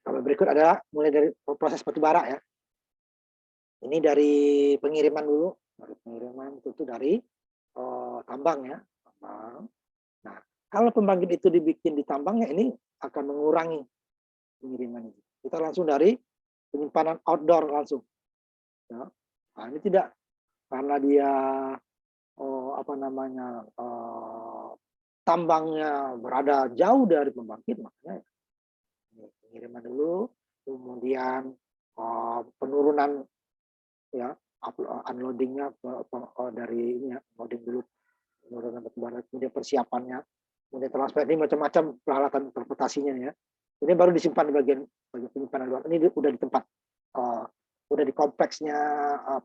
Kalau berikut adalah mulai dari proses batubara ya. Ini dari pengiriman dulu, dari pengiriman itu dari tambang ya, tambang. Nah, kalau pembangkit itu dibikin di tambangnya ini akan mengurangi pengiriman ini. Kita langsung dari penyimpanan outdoor langsung. Ya. Nah, ini tidak karena dia tambangnya berada jauh dari pembangkit, makanya pengiriman dulu, kemudian penurunan ya unloadingnya dari ini ya, loading dulu penurunan batubara, kemudian persiapannya, kemudian transfer ini macam-macam peralatan transportasinya ya. Ini baru disimpan di bagian penyimpanan luar. Ini udah di tempat, udah di kompleksnya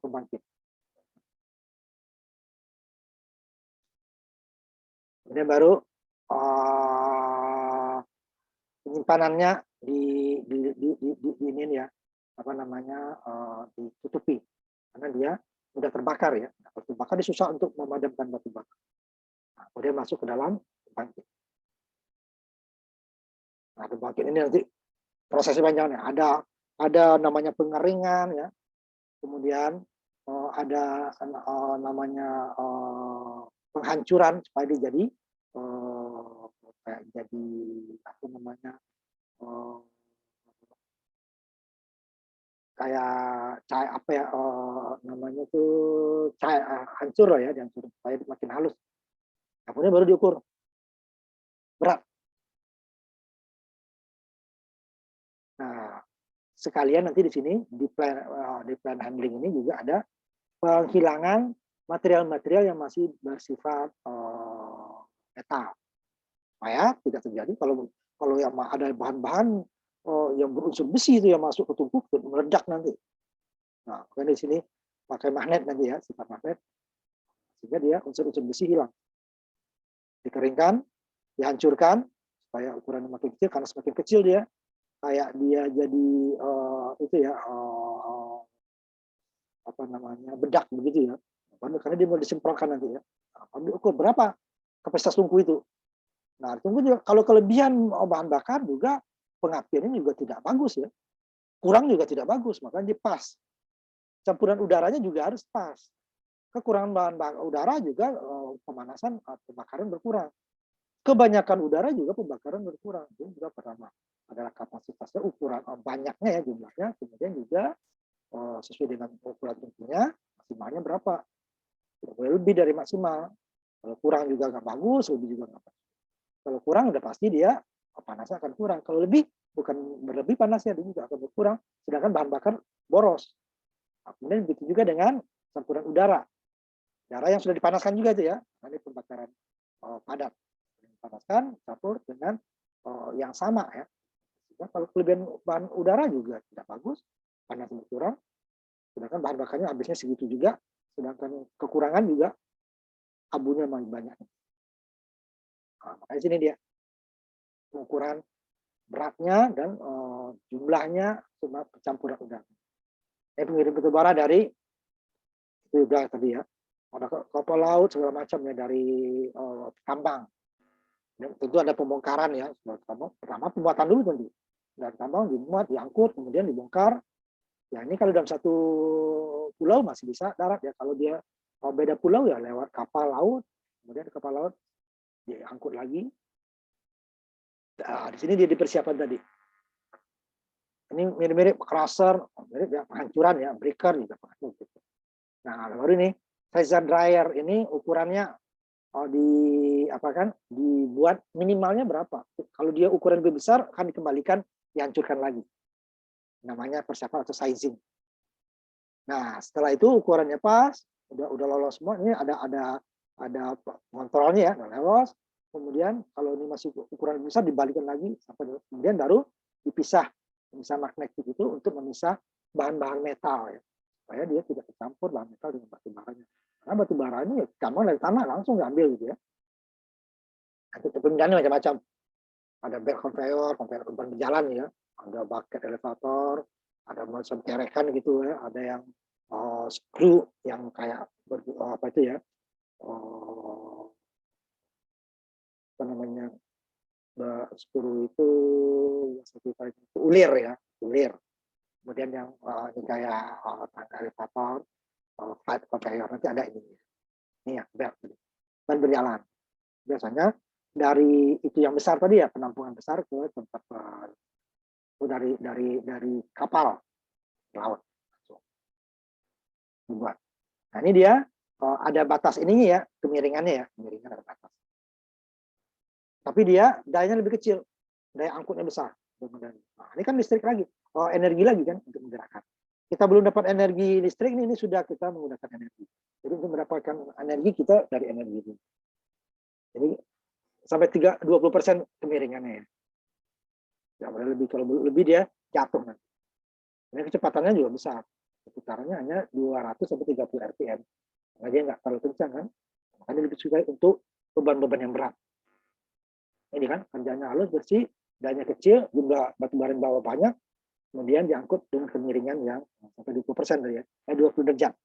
pembangkit. Kemudian baru penyimpanannya di ini ya, apa namanya, ditutupi karena dia udah terbakar ya. Terbakar dia susah untuk memadamkan batu bakar. Nah, kemudian masuk ke dalam pembangkit. Nah, pembangkit ini nanti prosesnya banyak nih. Ada namanya pengeringan ya. Kemudian ada namanya penghancuran supaya dia jadi jadi apa namanya kayak cair apa ya namanya tuh cair hancur lah ya, dihancur supaya makin halus. Nah, kemudian baru diukur berat. Nah, sekalian nanti di sini di plan handling ini juga ada penghilangan material-material yang masih bersifat metal, supaya tidak terjadi kalau yang ada bahan-bahan yang berunsur besi itu yang masuk ke tubuh meledak nanti. Nah, kemudian di sini pakai magnet nanti ya, sifat magnet, sehingga dia unsur-unsur besi hilang. Dikeringkan, dihancurkan supaya ukurannya makin kecil, karena semakin kecil dia kayak dia jadi itu ya apa namanya bedak begitu ya, karena dia mau disemprotkan nanti ya. Nah, diukur berapa kapasitas tungku itu. Nah, tungku juga kalau kelebihan bahan bakar juga pengapiannya juga tidak bagus ya. Kurang juga tidak bagus, makanya pas. Campuran udaranya juga harus pas. Kekurangan bahan bakar udara juga pemanasan pembakaran berkurang. Kebanyakan udara juga pembakaran berkurang. Itu juga pertama adalah kapasitasnya, ukuran banyaknya ya jumlahnya, kemudian juga sesuai dengan ukuran tungkunya maksimalnya berapa. Lebih dari maksimal. Kalau kurang juga nggak bagus, lebih juga nggak bagus. Kalau kurang udah pasti dia panasnya akan kurang. Kalau lebih bukan berlebih panasnya, dia juga akan berkurang. Sedangkan bahan bakar boros. Nah, kemudian begitu juga dengan campuran udara. Udara yang sudah dipanaskan juga itu ya. Ini pembakaran padat. Dipanaskan campur dengan yang sama ya. Kalau kelebihan bahan udara juga tidak bagus, panasnya berkurang. Sedangkan bahan bakarnya habisnya segitu juga. Sedangkan kekurangan juga abunya masih banyak. Nah, makanya sini dia ukuran beratnya dan jumlahnya cuma campuran udara. Ini pengirim batu bara dari itu udah tadi ya. Ada kapal laut segala macam ya dari tambang. Dan tentu ada pembongkaran ya. Pertama pembuatan dulu tentu. Dari tambang dimuat, diangkut, kemudian dibongkar. Ya ini kalau dalam satu pulau masih bisa darat ya. Kalau dia beda pulau ya lewat kapal laut. Kemudian kapal laut diangkut lagi. Nah, di sini dia dipersiapkan tadi. Ini mirip-mirip crusher, mirip ya penghancuran ya, breaker juga penghancur. Nah, baru ini Phaser dryer ini ukurannya dibuat minimalnya berapa? Kalau dia ukuran lebih besar akan dikembalikan, dihancurkan lagi. Namanya persiapan atau sizing. Nah, setelah itu ukurannya pas, udah lolos semua. Ini ada kontrolnya ya, udah lolos. Kemudian kalau ini masih ukuran besar dibalikan lagi sampai kemudian baru dipisah magnetik itu untuk memisah bahan-bahan metal ya. Supaya dia tidak tercampur bahan metal dengan batu baranya. Karena batu bara ini ya, kamu dari tanah langsung diambil gitu ya. Nanti pemindahannya macam-macam. Ada belt conveyor berjalan ya. Ada bucket elevator, ada macam kerekan gitu ya. Ada yang screw yang kayak apa itu ya? Apa namanya? Screw itu ulir ya, ulir. Kemudian yang ini kayak tangga elevator, flight conveyor nanti ada ini. Ini ya belt dan berjalan. Biasanya dari itu yang besar tadi ya penampungan besar ke tempat dari kapal laut dibuat. Nah ini dia ada batas ininya ya kemiringannya ya kemiringan ada batas. Tapi dia dayanya lebih kecil, daya angkutnya besar. Nah, ini kan listrik lagi, energi lagi kan untuk menggerakkan. Kita belum dapat energi listrik ini sudah kita menggunakan energi. Jadi untuk mendapatkan energi kita dari energi itu. Jadi sampai 20% kemiringannya ya. Ya boleh lebih, kalau lebih dia jatuh nanti. Ini kecepatannya juga besar. Putarannya hanya 200 sampai 30 rpm. Nah, dia nggak terlalu kencang kan. Makanya lebih suka untuk beban-beban yang berat. Ini kan kerjanya halus, bersih, dayanya kecil, jumlah batu bara yang bawa banyak, kemudian diangkut dengan kemiringan yang sampai 20% tadi ya, 20 derajat.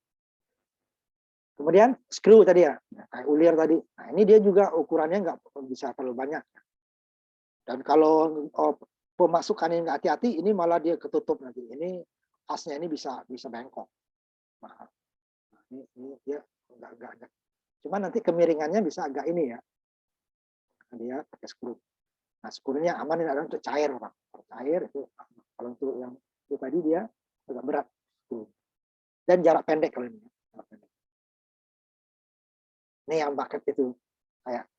Kemudian screw tadi ya, kayak ulir tadi. Nah ini dia juga ukurannya nggak bisa terlalu banyak. Dan kalau pemasukannya nggak hati-hati, ini malah dia ketutup nanti. Ini asnya ini bisa bengkok. Nah, ini dia nggak. Cuma nanti kemiringannya bisa agak ini ya. Dia pakai screw. Nah, screw-nya aman ini adalah untuk cair, Pak. Kalau cair itu, kalau untuk yang itu tadi dia agak berat. Dan jarak pendek kalau ini. Ini yang bucket itu kayak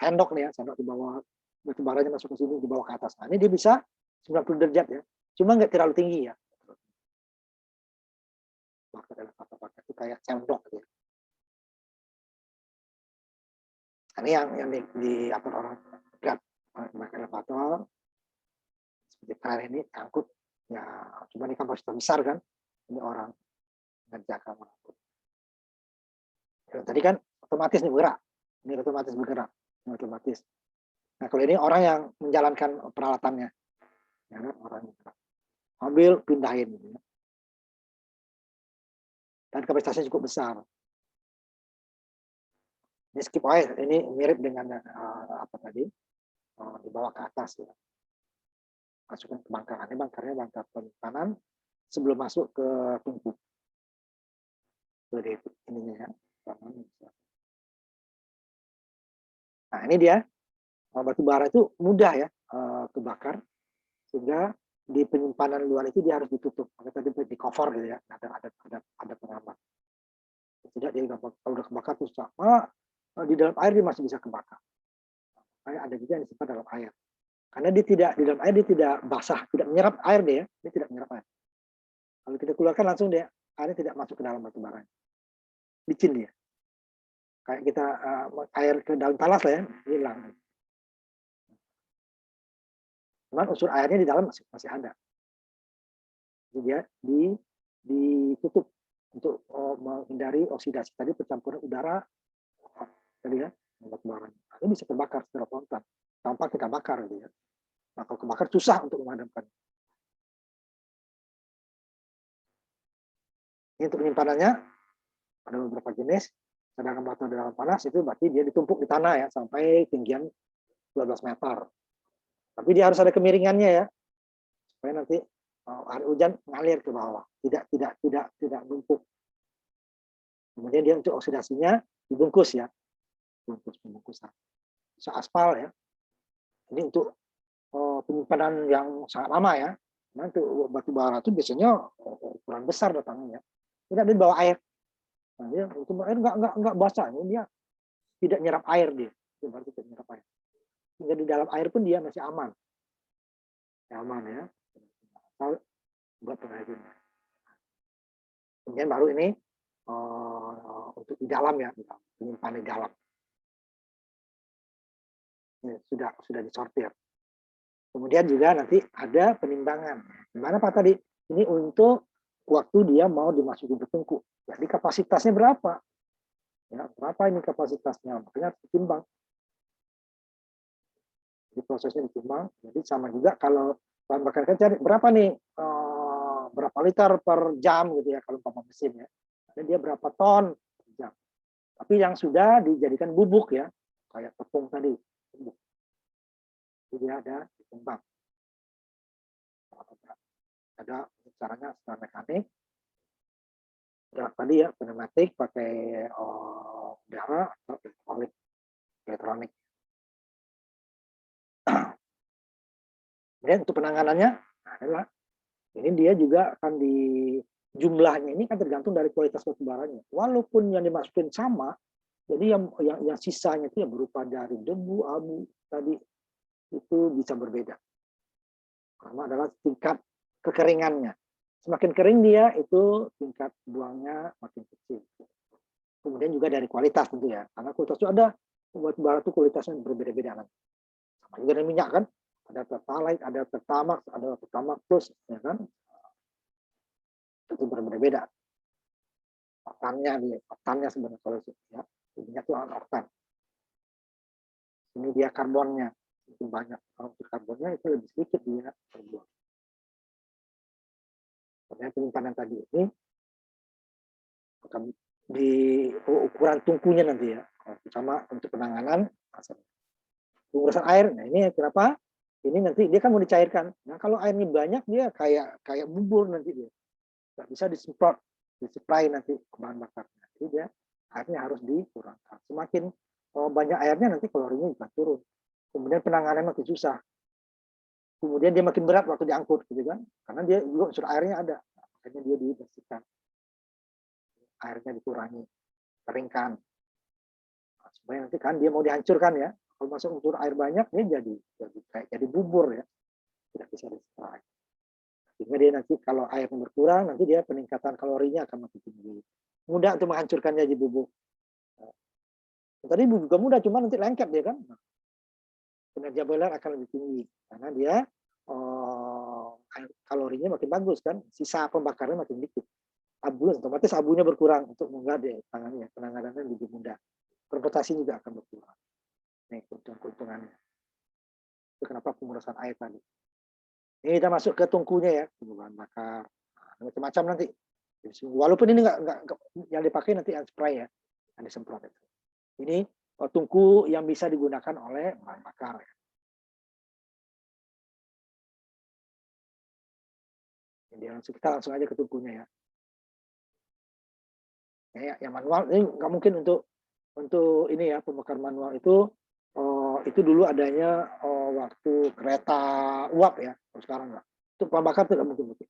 sendok nih ya, sendok di bawah batu baranya masuk ke sini di bawah ke atas. Nah, ini dia bisa 90 derajat ya. Cuma nggak terlalu tinggi ya. Bucket itu kayak sendok gitu ya. Ini yang di apa orang berat pakai elevator seperti kalian ini angkut ya, cuma ini kapasitas besar kan, ini orang mengerjakan mengangkut. Ya, tadi kan otomatis nih bergerak, ini otomatis bergerak, ini otomatis. Nah kalau ini orang yang menjalankan peralatannya, ya kan, orang ambil pindahin, ya. Dan kapasitasnya cukup besar. Ini skip air, ini mirip dengan apa tadi, di bawah ke atas ya. Masukkan ke bangkaran. Ini bangkar penyimpanan sebelum masuk ke tungku. Jadi ininya ya. Nah ini dia, batu bara itu mudah ya kebakar, sehingga di penyimpanan luar itu dia harus ditutup. Maka tadi di cover gitu ya, ada pengaman. Tidak dia kalau udah kebakar terus sama di dalam air dia masih bisa kebakar. Kayak ada juga yang disimpan dalam air. Karena dia tidak di dalam air dia tidak basah, tidak menyerap air dia tidak menyerap air. Kalau kita keluarkan langsung dia airnya tidak masuk ke dalam batu bara. Licin dia. Kayak kita air ke daun talas lah ya, hilang. Cuman unsur airnya di dalam masih ada. Jadi dia ditutup untuk menghindari oksidasi tadi, percampuran udara tadi ya, batu bara. Ini bisa terbakar secara spontan tanpa kita bakar gitu ya. Nah, kalau kebakar susah untuk memadamkan. Ini untuk penyimpanannya ada beberapa jenis. Sedangkan batu dalam panas itu berarti dia ditumpuk di tanah ya sampai tinggian 12 meter. Tapi dia harus ada kemiringannya ya, supaya nanti air hujan ngalir ke bawah, tidak numpuk. Kemudian dia untuk oksidasinya dibungkus ya, pembungkusan. Aspal ya. Ini untuk penyimpanan yang sangat lama ya. Nah, untuk batu bara itu biasanya ukuran besar datangnya. Tidak di bawah air. Nah, dia itu air nggak basah, dia tidak nyerap air dia. Itu berarti tidak nyerap air. Hingga di dalam air pun dia masih aman. Aman ya. Buat pengrajinnya. Kemudian baru ini untuk di dalam ya, penyimpanan di dalam. Ini sudah disortir. Kemudian juga nanti ada penimbangan. Gimana Pak tadi? Ini untuk waktu dia mau dimasukin ke tungku. Jadi kapasitasnya berapa? Ya, berapa ini kapasitasnya? Makanya ditimbang. Jadi prosesnya ditimbang. Jadi sama juga kalau bahan bakar cari berapa nih? Berapa liter per jam gitu ya kalau umpama mesin ya. Jadi dia berapa ton per jam. Tapi yang sudah dijadikan bubuk ya, kayak tepung tadi. Bubuk. Jadi ada ditimbang. Ada caranya secara mekanik. Ya, tadi ya pneumatik pakai udara atau elektronik. Kemudian untuk penanganannya adalah ini dia juga akan di jumlahnya ini kan tergantung dari kualitas batu baranya. Walaupun yang dimasukin sama, jadi yang sisanya itu yang berupa dari debu, abu tadi itu bisa berbeda. Karena adalah tingkat kekeringannya. Semakin kering dia itu tingkat buangnya makin kecil. Kemudian juga dari kualitas tentu ya. Karena kualitas itu ada batu bara itu kualitasnya berbeda-beda. Sama juga dengan minyak kan. Ada Pertalite, ada Pertamax, ada Pertamax Plus, ya kan? Itu berbeda-beda. Oktannya sebenarnya kalau ya. Minyak itu oktan. Ini dia karbonnya. Itu banyak. Kalau karbonnya itu lebih sedikit dia terbuang. Karena penyimpanan tadi ini akan di ukuran tungkunya nanti ya. Sama untuk penanganan pengurusan air. Nah ini kenapa? Ini nanti dia kan mau dicairkan. Nah kalau airnya banyak dia kayak bubur nanti dia. Nggak bisa disemprot, disuplai nanti ke bahan bakarnya. Jadi dia airnya harus dikurangkan. Semakin banyak airnya nanti kalorinya juga turun. Kemudian penanganannya makin susah. Kemudian dia makin berat waktu diangkut, gitu kan? Karena dia juga unsur airnya ada. Nah, makanya dia dibersihkan. Airnya dikurangi, keringkan. Nah, supaya nanti kan dia mau dihancurkan ya. Kalau masuk unsur air banyak, dia jadi bubur ya. Tidak bisa disuplai. Sehingga dia nanti kalau airnya berkurang, nanti dia peningkatan kalorinya akan makin tinggi. Mudah untuk menghancurkannya di bubuk. Tadi bubuk juga mudah, cuma nanti lengket dia kan. Kinerja boiler akan lebih tinggi karena dia kalorinya makin bagus kan, sisa pembakarnya makin dikit. Abu otomatis abunya berkurang untuk menggade tangannya, penanganannya lebih mudah. Transportasi juga akan berkurang. Ini keuntungannya. Itu kenapa pengurusan air tadi. Ini kita masuk ke tungkunya ya, bahan bakar, macam-macam nanti. Walaupun ini nggak yang dipakai nanti spray ya, yang disemprot itu. Ini tungku yang bisa digunakan oleh bahan bakar. Jadi kita langsung aja ke tungkunya ya. Yang manual ini nggak mungkin untuk ini ya, pembakar manual itu dulu adanya waktu kereta uap ya, kalau sekarang nggak. Untuk pembakar tuh nggak mungkin.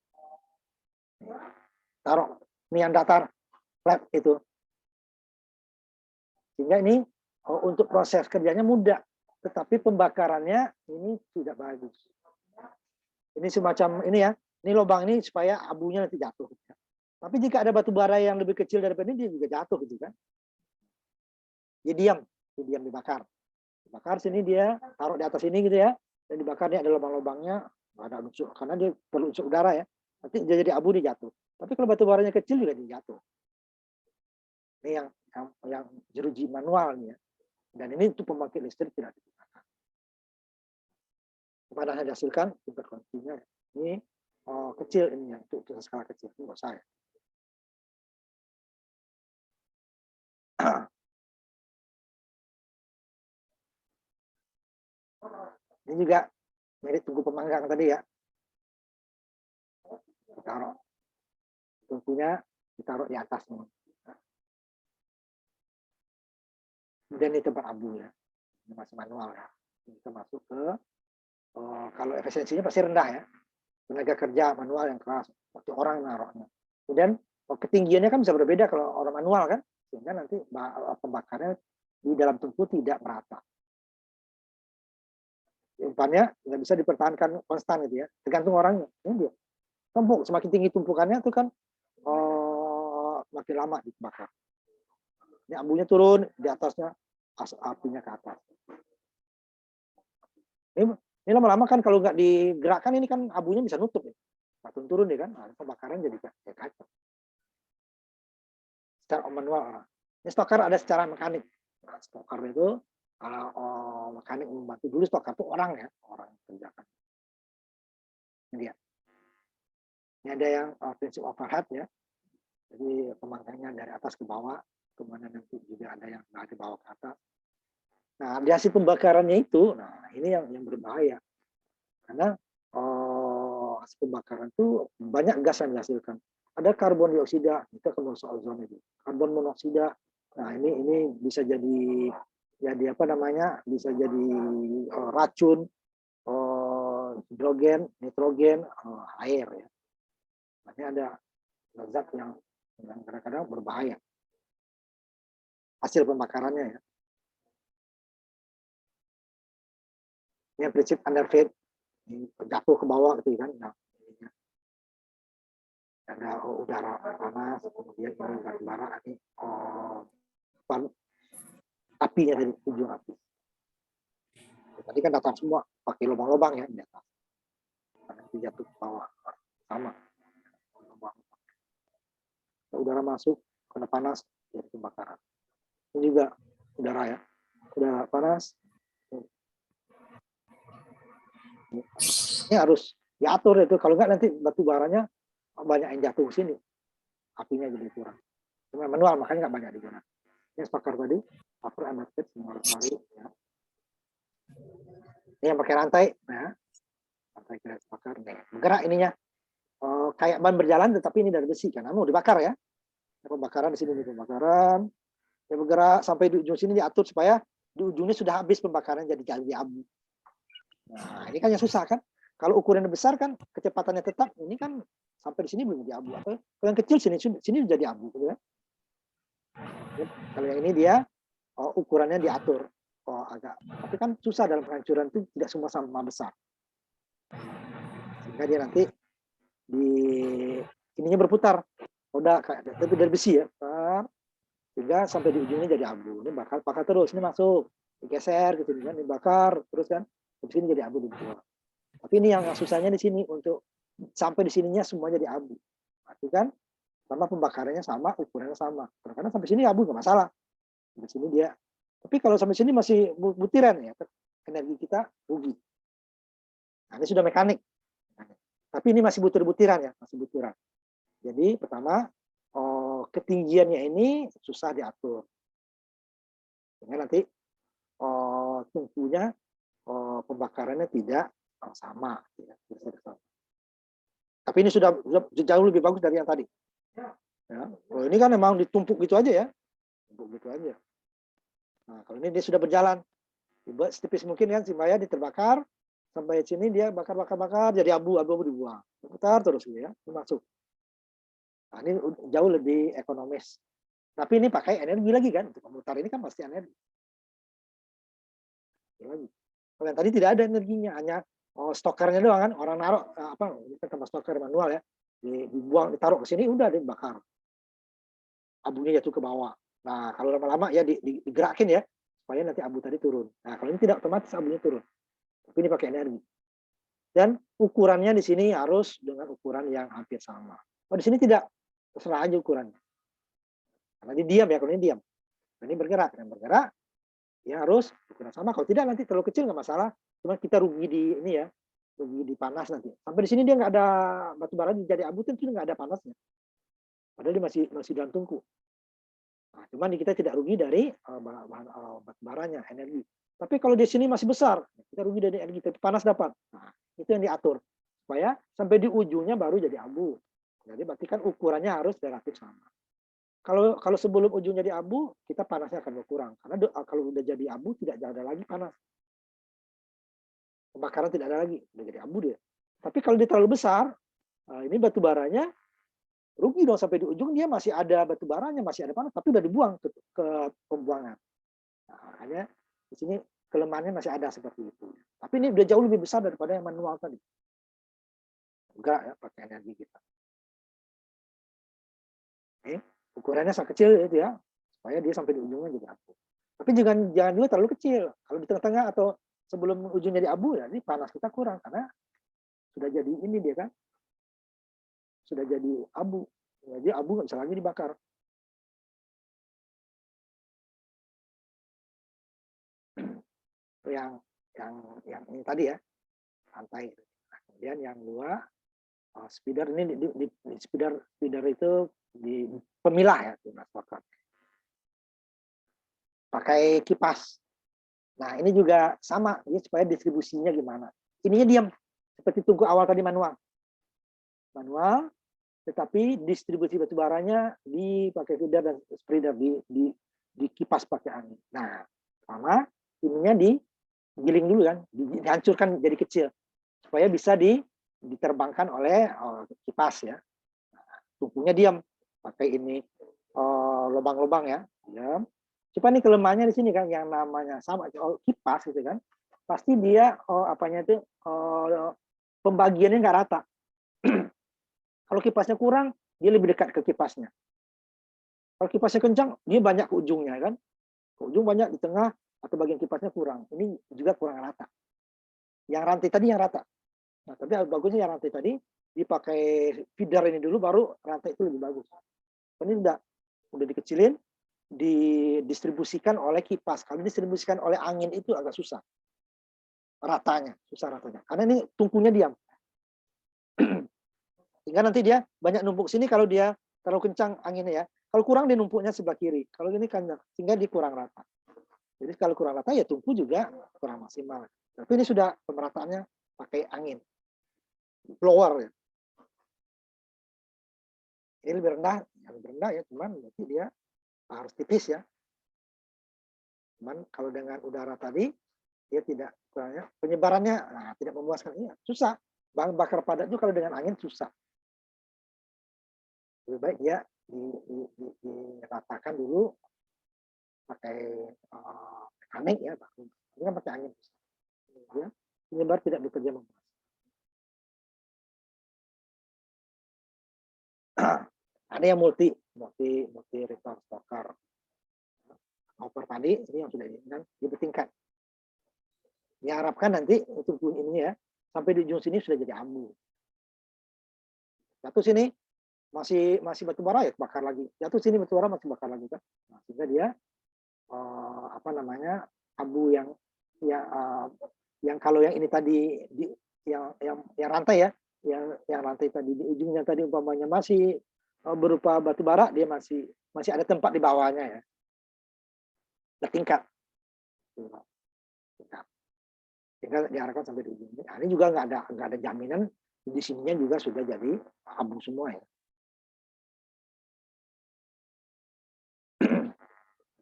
Taruh ini yang datar, flat itu. Sehingga ini untuk proses kerjanya mudah, tetapi pembakarannya ini tidak bagus. Ini semacam ini ya, ini lubang ini supaya abunya nanti jatuh. Tapi jika ada batu bara yang lebih kecil daripada ini, dia juga jatuh gitu kan. Dia diam dibakar. Dibakar sini dia taruh di atas ini gitu ya, dan dibakarnya ada lubang-lubangnya, ada unsur karena dia perlu unsur udara ya. Nanti dia jadi abu, dia jatuh. Tapi kalau batu baranya kecil juga dia jatuh. Ini yang jeruji manual nih ya. Dan ini untuk pembangkit listrik tidak digunakan. Kepada hasilkan interkonsinya ini kecil ini ya, untuk skala kecil itu nggak saya. Ini juga mirip tungku pemanggang tadi ya. Ditaruh tungkunya, ditaruh di atas nih. Kemudian ini tempat abu ya, ini masih manual ya. Kita masuk ke kalau efisiensinya pasti rendah ya, tenaga kerja manual yang keras, waktu orang naruhnya. Kemudian ketinggiannya kan bisa berbeda kalau orang manual kan, sehingga nanti pembakarnya di dalam tungku tidak merata. Umpannya nggak bisa dipertahankan konstan gitu ya, tergantung orangnya. Ini dia. Tumpuk semakin tinggi tumpukannya itu kan makin lama dibakar. Ini abunya turun di atasnya, apinya ke atas. Ini lama-lama kan kalau nggak digerakkan ini kan abunya bisa nutup ya. Turun deh kan, pembakaran jadi kayak kacau. Secara manual. Ini stokar ada secara mekanik. Nah, stokar itu mekanik membantu. Dulu stokar itu orang ya, orang yang kerjakan. Ini dia. Ini ada yang prinsip overhead ya. Jadi pemangkangnya dari atas ke bawah, kemudian nanti juga ada yang dari bawah ke atas. Nah, di hasil pembakarannya itu, nah ini yang berbahaya. Karena hasil pembakaran itu banyak gas yang dihasilkan. Ada karbon dioksida, kita kenal soal ozon itu. Karbon monoksida, nah ini bisa jadi apa namanya, bisa jadi racun, hidrogen, nitrogen, air ya. Ini ada zat yang kadang-kadang berbahaya. Hasil pembakarannya ya. Ini prinsip underfeed, jatuh ke bawah gitu kan. Nah, ada udara panas, kemudian ini batu bara, ini apinya dari ujung api. Tadi kan datang semua pakai lubang-lubang ya di atas. Nanti jatuh ke bawah sama. Udara masuk, kena panas, jadi kebakaran. Ini juga udara ya, udara panas. Ini harus diatur itu, kalau enggak nanti batu baranya banyak yang jatuh ke sini, apinya jadi kurang. Cuma manual, makanya nggak banyak digunakan. Ini spakar tadi, upper amateur semua kali ya. Ini yang pakai rantai, nah, rantai kira spakar, nih. Bergerak ininya, kayak ban berjalan, tetapi ini dari besi kan, dibakar ya. Pembakaran di sini nih, pembakaran, dia bergerak sampai di ujung sini diatur supaya di ujungnya sudah habis pembakaran jadi abu. Nah, ini kan yang susah kan. Kalau ukurannya besar kan kecepatannya tetap, ini kan sampai di sini belum jadi abu. Kalau yang kecil sini jadi abu gitu ya. Kalau yang ini dia ukurannya diatur agak, tapi kan susah dalam penghancuran itu tidak semua sama besar. Sehingga dia nanti di ininya berputar. Udah kayak tapi dari besi ya. Sehingga sampai di ujungnya jadi abu. Ini bakar terus, ini masuk, digeser gitu kan, dibakar terus kan. Di sini jadi abu di bawah. Tapi ini yang susahnya di sini untuk sampai di sininya semua jadi abu. Berarti kan sama pembakarannya sama, ukurannya sama. Karena sampai sini abu nggak masalah. Di sini dia. Tapi kalau sampai sini masih butiran ya, energi kita rugi. Nah, ini sudah mekanik. Tapi ini masih butiran ya, masih butiran. Jadi pertama ketinggiannya ini susah diatur. sehingga nanti tungkunya pembakarannya tidak sama. Ya. Tapi ini sudah jauh lebih bagus dari yang tadi. Ya. Kalau ini kan memang ditumpuk gitu aja ya, tumpuk gitu aja. Nah, kalau ini dia sudah berjalan, dibuat setipis mungkin kan supaya diterbakar sampai sini dia bakar jadi abu-abu dibuang, putar terus ya, masuk. Nah, ini jauh lebih ekonomis. Tapi ini pakai energi lagi kan, untuk memutar ini kan pasti energi. Lagi. Kalau yang tadi tidak ada energinya, hanya stokernya doang kan, orang naruh ini kan tambah stoker manual ya, dibuang, ditaruh ke sini, udah dibakar. Abunya jatuh ke bawah. Nah, kalau lama-lama ya digerakin ya, supaya nanti abu tadi turun. Nah, kalau ini tidak otomatis abunya turun. Tapi ini pakai energi. Dan ukurannya di sini harus dengan ukuran yang hampir sama. Oh, di sini tidak, terserah aja ukurannya. Karena ini diam ya, kalau ini diam. Ini bergerak, yang bergerak ya harus ukuran sama. Kalau tidak nanti terlalu kecil nggak masalah. Cuma kita rugi di ini ya, rugi di panas nanti. Sampai di sini dia nggak ada batu bara jadi abu, itu nggak ada panasnya. Padahal dia masih dalam tungku. Nah, cuman kita tidak rugi dari batu baranya, energi. Tapi kalau di sini masih besar, kita rugi dari energi, tapi panas dapat. Nah, itu yang diatur. Supaya sampai di ujungnya baru jadi abu. Jadi berarti kan ukurannya harus relatif sama. Kalau sebelum ujung jadi abu, kita panasnya akan berkurang. Karena kalau udah jadi abu, tidak ada lagi panas. Pembakaran tidak ada lagi, udah jadi abu dia. Tapi kalau dia terlalu besar, ini batu baranya rugi dong, sampai di ujung dia masih ada batu baranya, masih ada panas, tapi udah dibuang ke pembuangan. Nah, makanya di sini kelemahannya masih ada seperti itu. Tapi ini udah jauh lebih besar daripada yang manual tadi. Enggak ya, pakai energi kita. Oke, ukurannya sangat kecil itu ya, supaya dia sampai di ujungnya jadi abu. Tapi jangan juga terlalu kecil. Kalau di tengah-tengah atau sebelum ujung jadi abu, ya ini panas kita kurang karena sudah jadi ini dia kan, sudah jadi abu. Jadi abu nggak bisa lagi dibakar. Yang ini tadi ya, rantai. Nah, kemudian yang dua speeder ini di speeder itu di pemilah ya, pakai kipas. Nah, ini juga sama, ya, supaya distribusinya gimana. Ininya diam, seperti tunggu awal tadi manual. Manual, tetapi distribusi batu baranya dipakai feeder dan spreader, di kipas pakai angin. Nah, sama ininya digiling dulu kan, dihancurkan jadi kecil, supaya bisa diterbangkan oleh kipas ya. Nah, tungkunya diam, pakai ini lubang-lubang ya, diam. Cuma nih kelemahannya di sini kan, yang namanya sama kipas gitu kan, pasti dia pembagiannya nggak rata. Kalau kipasnya kurang, dia lebih dekat ke kipasnya. Kalau kipasnya kencang, dia banyak ke ujungnya kan, ke ujung banyak, di tengah atau bagian kipasnya kurang. Ini juga kurang rata. Yang rantai tadi yang rata. Nah, tapi bagusnya yang rantai tadi dipakai feeder ini dulu, baru rantai itu lebih bagus. Ini udah dikecilin, didistribusikan oleh kipas. Kalau didistribusikan oleh angin itu agak susah ratanya, karena ini tungkunya diam. Sehingga nanti dia banyak numpuk sini kalau dia terlalu kencang anginnya ya. Kalau kurang dia numpuknya sebelah kiri. Kalau ini kan sehingga dia kurang rata. Jadi kalau kurang rata ya tungku juga kurang maksimal. Tapi ini sudah pemerataannya pakai angin blower ya. Ini lebih rendah ya, cuman berarti dia harus tipis ya. Cuman kalau dengan udara tadi dia tidak kurangnya penyebarannya tidak memuaskan. Iya, susah. Bakar padat itu kalau dengan angin susah. Lebih baik dia diratakan dulu pakai mekanik ya, ini kan pakai angin. Ya, penyebar tidak bekerja memuaskan. Ada yang multi return stoker. Over tadi ini yang sudah diinginkan dia bertingkat. Diharapkan nanti untuk ini ya sampai di ujung sini sudah jadi abu. Jatuh sini masih batu bara ya bakar lagi. Jatuh sini batu bara masih bakar lagi kan. Nah, sehingga dia abu yang kalau yang ini tadi yang rantai ya, yang rantai tadi di ujungnya tadi umpamanya masih berupa batu bara, dia masih ada tempat di bawahnya ya. bertingkat. Tinggal diarahkan sampai di ujung. Nah, ini juga nggak ada jaminan di sininya juga sudah jadi abu semua ya.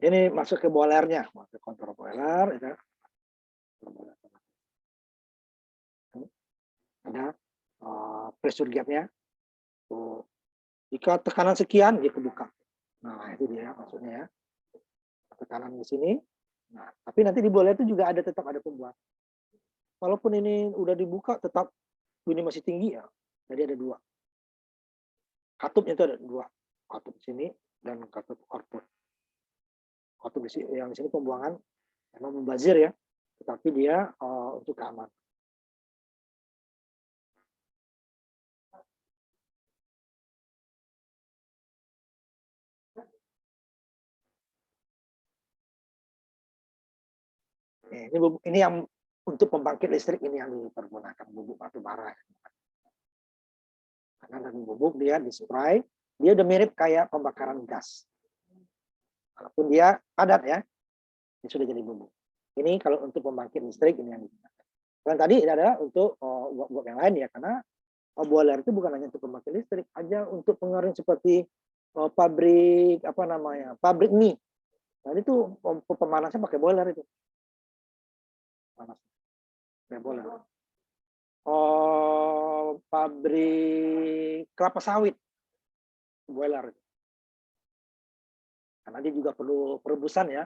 Ini masuk ke boilernya, masuk ke kontrol boiler, ya. Ada pressure gapnya. Jika tekanan sekian, dia kebuka. Nah, itu dia maksudnya ya. Tekanan di sini. Nah, tapi nanti di boiler itu juga tetap ada pembuat. Walaupun ini udah dibuka, tetap ini masih tinggi ya. Jadi ada dua. Katupnya itu ada dua. Katup sini dan katup output. Katup yang di sini pembuangan memang membazir ya, tetapi dia untuk keamanan. Ini yang untuk pembangkit listrik ini yang dipergunakan bubuk batu bara. Karena dari bubuk dia disuplai, dia udah mirip kayak pembakaran gas. Walaupun dia padat ya, ini sudah jadi bubuk. Ini kalau untuk pembangkit listrik ini yang digunakan. Dan tadi ini adalah untuk uap yang lain ya, karena boiler itu bukan hanya untuk pembangkit listrik, aja untuk pengering seperti pabrik pabrik mie. Nah itu pemanasnya pakai boiler itu. Panas. Pakai boiler. Pabrik kelapa sawit, boiler. Karena dia juga perlu perebusan ya.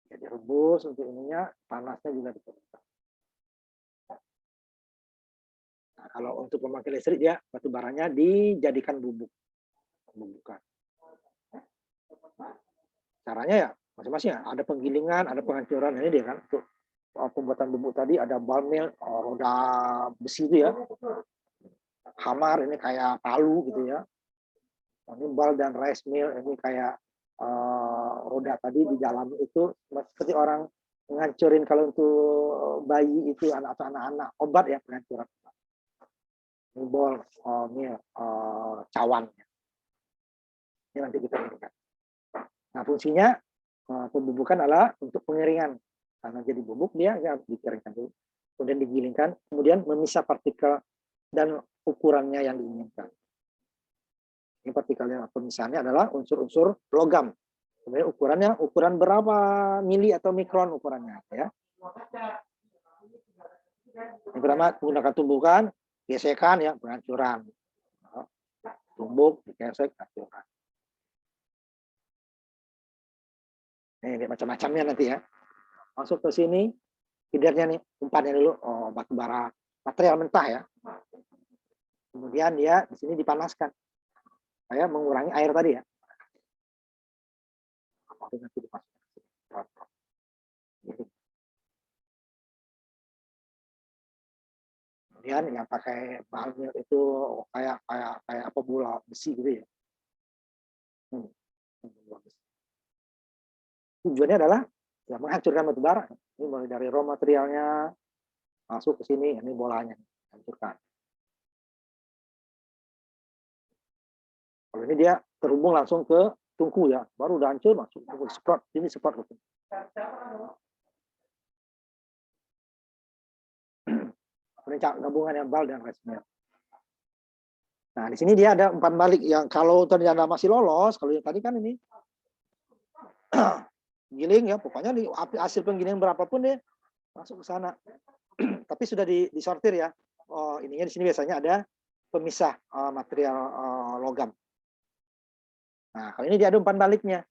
Jadi rebus untuk ininya, panasnya juga diperlukan. Nah, kalau untuk pembangkit listrik dia batu baranya dijadikan bubukan. Caranya ya masing-masing ya. Ada penggilingan, ada penghancuran. Ini dia kan untuk pembuatan bubuk tadi ada ball mill, roda besi itu ya. Hamar ini kayak palu gitu ya. Ini ball dan rice mill ini kayak roda tadi di dalam itu seperti orang menghancurin kalau untuk bayi itu atau anak-anak obat ya penghancuran. Ini ball mill cawan. Ini nanti kita lihat. Nah fungsinya pembubukan adalah untuk pengeringan. Karena jadi bubuk dia dikeringkan dulu, kemudian digilingkan, kemudian memisah partikel dan ukurannya yang diinginkan. Ini partikelnya pemisahannya adalah unsur-unsur logam. Kemudian ukuran berapa mili atau mikron ukurannya ya. Yang pertama menggunakan tumbukan, gesekan ya, penghancuran. Tumbuk, digesek, hancuran. Ini macam-macamnya nanti ya. Masuk ke sini, feedernya nih, umpannya dulu, batu bara material mentah ya. Kemudian dia di sini dipanaskan, supaya mengurangi air tadi ya. Kemudian yang pakai bahannya itu kayak apa bola besi gitu ya. Tujuannya adalah ya menghancurkan batu bara. Ini mulai dari raw materialnya masuk ke sini, ini bolanya hancurkan. Kalau ini dia terhubung langsung ke tungku ya, baru udah hancur masuk tungku semprot, ini semprot. Perencana gabungan yang bal dan resmi. Nah di sini dia ada umpan balik yang kalau ternyata masih lolos, kalau yang tadi kan ini giling ya, pokoknya di hasil penggilingan berapapun deh masuk ke sana. Tapi sudah disortir ya. Ininya di sini biasanya ada pemisah material logam. Nah, kalau ini dia ada umpan baliknya.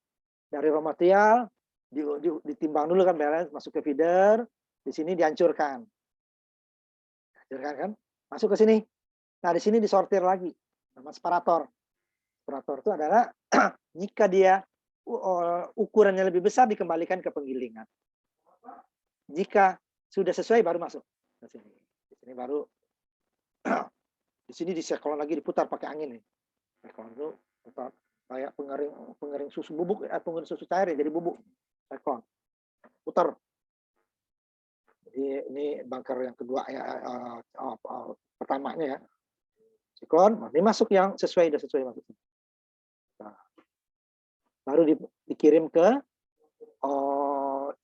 Dari raw material ditimbang dulu kan balance, masuk ke feeder, di sini dihancurkan. Hancurkan kan? Masuk ke sini. Nah, di sini disortir lagi sama separator. Separator itu adalah jika dia ukurannya lebih besar dikembalikan ke penggilingan. Jika sudah sesuai baru masuk ke sini. Di sini baru di sini diseklon lagi, diputar pakai angin nih. Seklon itu putar kayak pengering susu bubuk pengering susu cair ya, jadi bubuk. Seklon. Putar. Jadi ini bunker yang kedua ya, pertamanya ya. Siklon, ini masuk yang sesuai masuk. Nah, baru dikirim ke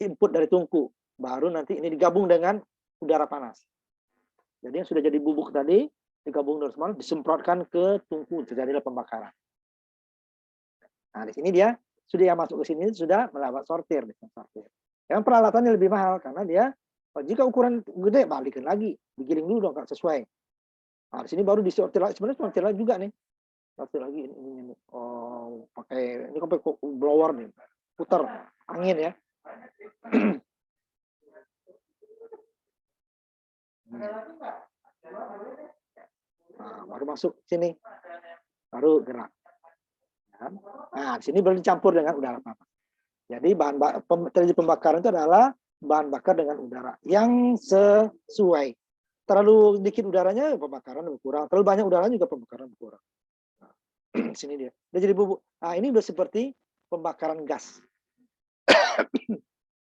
input dari tungku. Baru nanti ini digabung dengan udara panas. Jadi yang sudah jadi bubuk tadi digabung dengan semua disemprotkan ke tungku, terjadilah pembakaran. Nah, di sini dia sudah yang masuk ke sini sudah melewat sortir. Yang peralatannya lebih mahal karena dia jika ukuran gede balikin lagi, digiling dulu dong kalau sesuai. Nah, di sini baru disortir lagi. Sebenarnya sortir lagi juga nih. Sortir lagi ini. Oh, pakai ini pakai blower nih. Putar angin ya. Nah, baru masuk sini. Baru gerak. Nah, di sini baru dicampur dengan udara panas. Jadi terjadi pembakaran itu adalah bahan bakar dengan udara yang sesuai. Terlalu dikit udaranya pembakaran berkurang, terlalu banyak udaranya juga pembakaran berkurang. Nah, sini dia. Dia jadi bubuk. Nah, ini udah seperti pembakaran gas.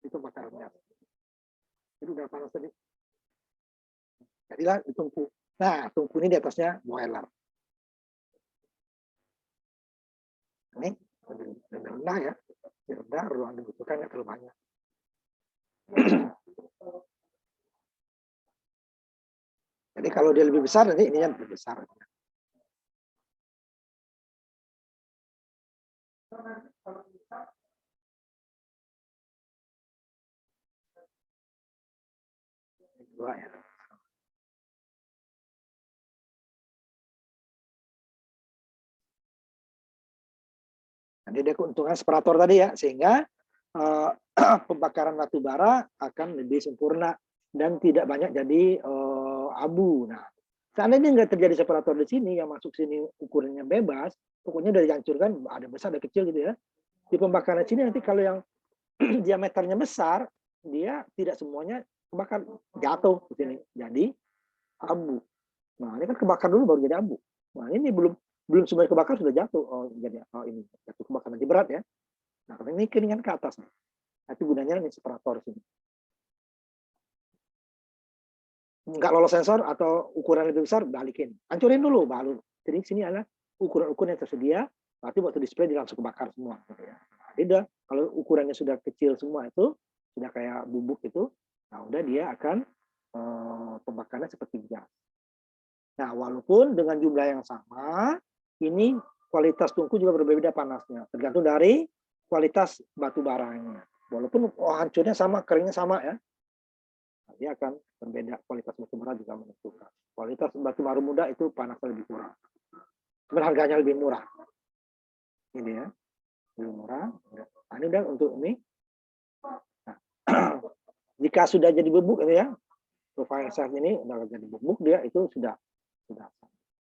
Itu pembakaran gas. Itu udara panas tadi. Jadilah tungku. Nah, tungku ini di atasnya boiler. Ini lebih rendah ya. Lebih rendah, ruang dibutuhkan nggak terlalu banyak. Jadi kalau dia lebih besar, nanti ininya lebih besar. Dua ya. Jadi dia keuntungan separator tadi ya, sehingga pembakaran batu bara akan lebih sempurna dan tidak banyak jadi abu. Nah, seandainya nggak terjadi separator di sini, yang masuk sini ukurannya bebas, pokoknya udah dihancurkan, ada besar, ada kecil gitu ya. Di pembakaran sini nanti kalau yang diameternya besar, dia tidak semuanya kebakar, jatuh ke sini. Jadi abu. Nah, ini kan kebakar dulu baru jadi abu. Nah, ini belum semuanya kebakar sudah jatuh. Oh, jadi ini jatuh kebakaran nanti berat ya. Nah, ini keringan ke atas. Nah, itu gunanya ini separator sini. Nggak lolos sensor atau ukuran lebih besar, balikin. Hancurin dulu, baru. Jadi sini adalah ukuran-ukuran yang tersedia, berarti waktu display dia langsung kebakar semua. Gitu ya. Beda, kalau ukurannya sudah kecil semua itu, sudah kayak bubuk itu, nah udah dia akan pembakarannya seperti gas. Nah, walaupun dengan jumlah yang sama, ini kualitas tungku juga berbeda panasnya. Tergantung dari kualitas batu baranya. Walaupun hancurnya sama, keringnya sama ya. Dia akan berbeda, kualitas batu bara juga menentukan. Kualitas batu bara muda itu panasnya lebih kurang. Cuman harganya lebih murah. Ini ya, lebih murah. Nah, ini udah untuk ini. Nah, jika sudah jadi bubuk ini ya, profile size ini udah jadi bubuk, dia itu sudah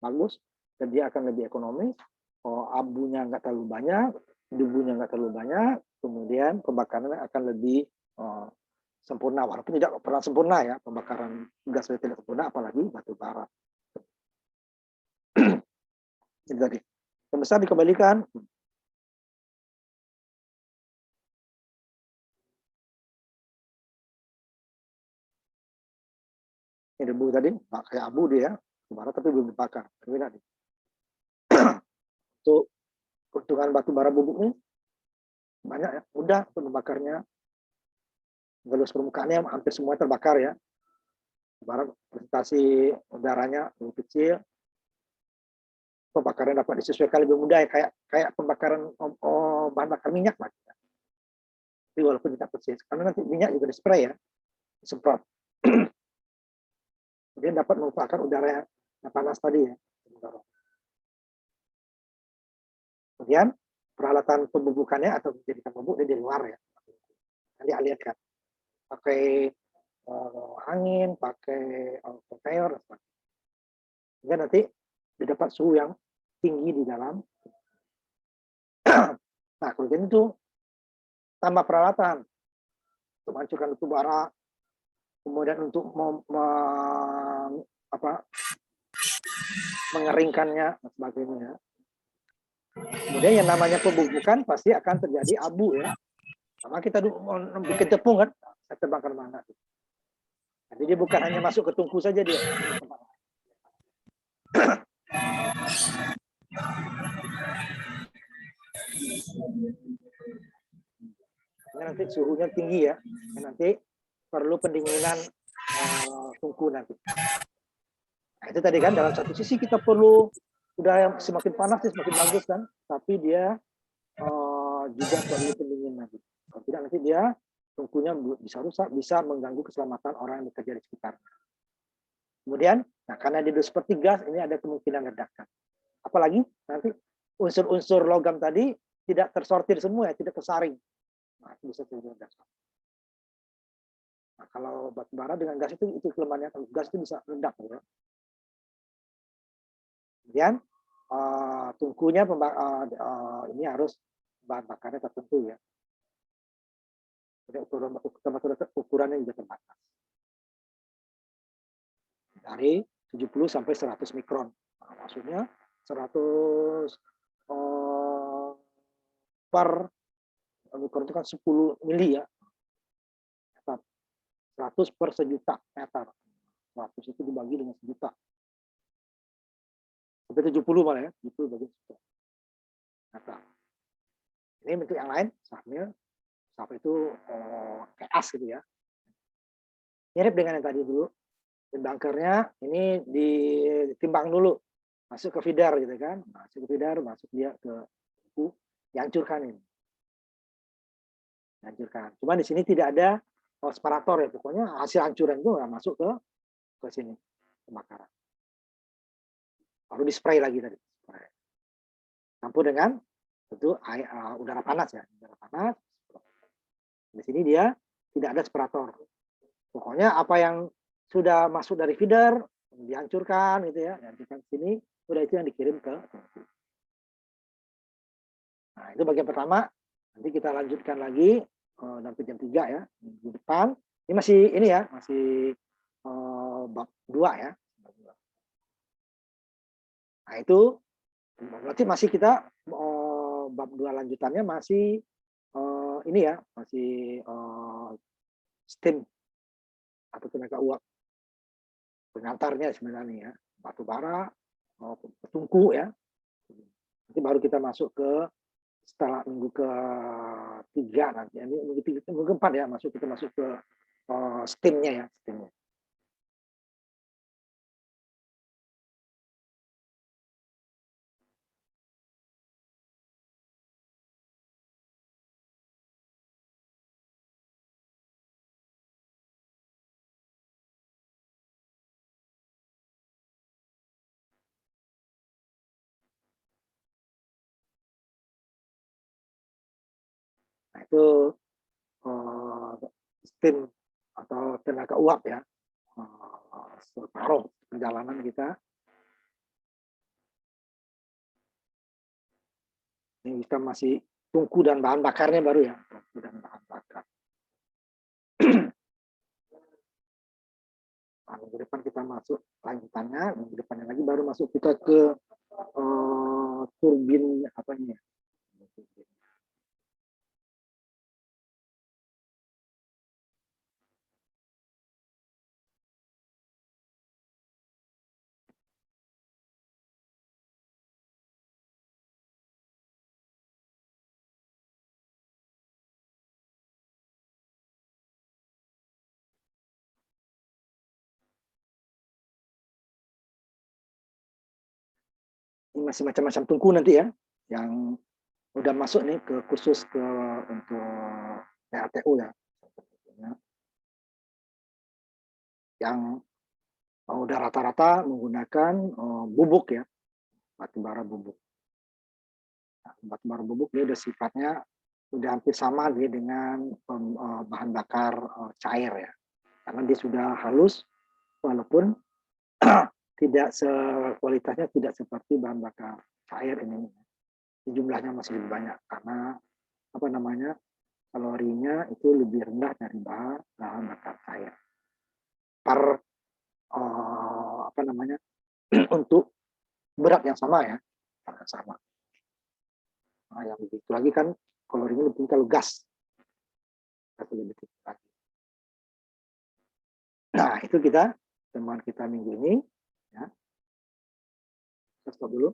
bagus, dan dia akan lebih ekonomis. Abunya nggak terlalu banyak, debunya nggak terlalu banyak, kemudian pembakarannya akan lebih sempurna, walaupun tidak pernah sempurna ya, pembakaran gas tidak sempurna, apalagi batu bara. Ini tadi. Yang besar dikembalikan. Ini debu tadi, kayak abu dia, bara tapi belum dibakar. Untuk keuntungan batu bara bubuk ini banyak ya, mudah untuk membakarnya. Galus permukaannya hampir semua terbakar ya. Bara presentasi udaranya lebih kecil, pembakaran dapat disesuaikan lebih mudah ya, kayak pembakaran bahan bakar minyak lah. Tapi walaupun tidak persis, karena nanti minyak juga di spray ya, disemprot. Kemudian dapat memanfaatkan udara yang panas tadi ya. Kemudian peralatan pembubukannya atau menjadikan bubuk di luar ya. Nanti lihatkan pakai angin, pakai conveyor, sehingga nanti didapat suhu yang tinggi di dalam. Nah, kemudian itu tambah peralatan untuk menghancurkan batu bara, kemudian untuk mengeringkannya dan sebagainya. Kemudian yang namanya pembubukan pasti akan terjadi abu ya. Sama kita bikin tepung kan, saya terbakar mana. Jadi dia bukan hanya masuk ke tungku saja dia. Nanti suhunya tinggi ya. nanti perlu pendinginan tungku nanti. Nah, itu tadi kan, dalam satu sisi kita perlu, udah yang semakin panas semakin bagus kan, tapi dia juga perlu pendinginan nanti. Kalau tidak nanti dia tungkunya bisa rusak, bisa mengganggu keselamatan orang yang bekerja di sekitar. Kemudian, nah karena dia seperti gas, ini ada kemungkinan ledakan. Apalagi nanti unsur-unsur logam tadi tidak tersortir semua ya, tidak tersaring. Nah, itu bisa terjadi ledakan. Nah, kalau batu bara dengan gas itu kelemahannya, kalau gas itu bisa meledak. Ya. Kemudian tungkunya ini harus bahan bakarnya tertentu ya. Ukurannya juga terbatas. Dari 70 sampai 100 mikron. Nah, maksudnya 100 per mikron itu kan 10 mili ya. 100 per sejuta meter. 100 itu dibagi dengan sejuta. Sampai 70 malah ya. 70 bagi sejuta meter. Ini bentuk yang lain, sapnya. Sap itu kayak as gitu ya. Mirip dengan yang tadi dulu. Dan bunkernya ini ditimbang dulu. Masuk ke feeder gitu kan. Masuk ke feeder, masuk dia ke buku. Dihancurkan ini. Dihancurkan. Cuma di sini tidak ada separator ya. Pokoknya hasil hancuran itu nggak masuk ke sini. Kebakaran. Baru di spray lagi tadi. Campur dengan tentu udara panas ya. Udara panas. Di sini dia tidak ada separator. Pokoknya apa yang sudah masuk dari feeder dihancurkan gitu ya, dihancurkan ke sini, udah itu yang dikirim ke tungku. Nah, itu bagian pertama. Nanti kita lanjutkan lagi sampai jam 3 ya, minggu depan. Ini masih ini ya, masih bab 2 ya. Nah, itu berarti masih kita bab 2 lanjutannya masih ini ya, masih steam atau tenaga uap. Pengantarnya sebenarnya ya, batu bara, tungku ya. Nanti baru kita masuk ke setelah minggu ke-3 nanti. Ini minggu ke-4 ya, kita masuk ke steam-nya ya, steam-nya. Nah, itu steam atau tenaga uap ya. Separuh perjalanan kita. Ini kita masih tungku dan bahan bakarnya baru ya. Tungku dan bahan bakar. Nah, minggu depan kita masuk lanjutannya, minggu depannya lagi baru masuk kita ke turbin apa ini ya. Ini masih macam-macam tungku nanti ya, yang udah masuk nih ke khusus untuk PLTU ya, yang udah rata-rata menggunakan bubuk ya, batu bara bubuk. Nah, batu bara bubuk dia udah sifatnya udah hampir sama dia dengan bahan bakar cair ya, karena dia sudah halus walaupun tidak kualitasnya tidak seperti bahan bakar cair ini. Jumlahnya masih lebih banyak karena apa namanya, kalorinya itu lebih rendah dari bahan bakar cair. Per apa namanya, untuk berat yang sama ya, sangat sama. Nah, yang begitu lagi kan kalorinya lebih kalau gas lebih tinggi lagi. Nah, itu temuan kita minggu ini ya. Stop dulu.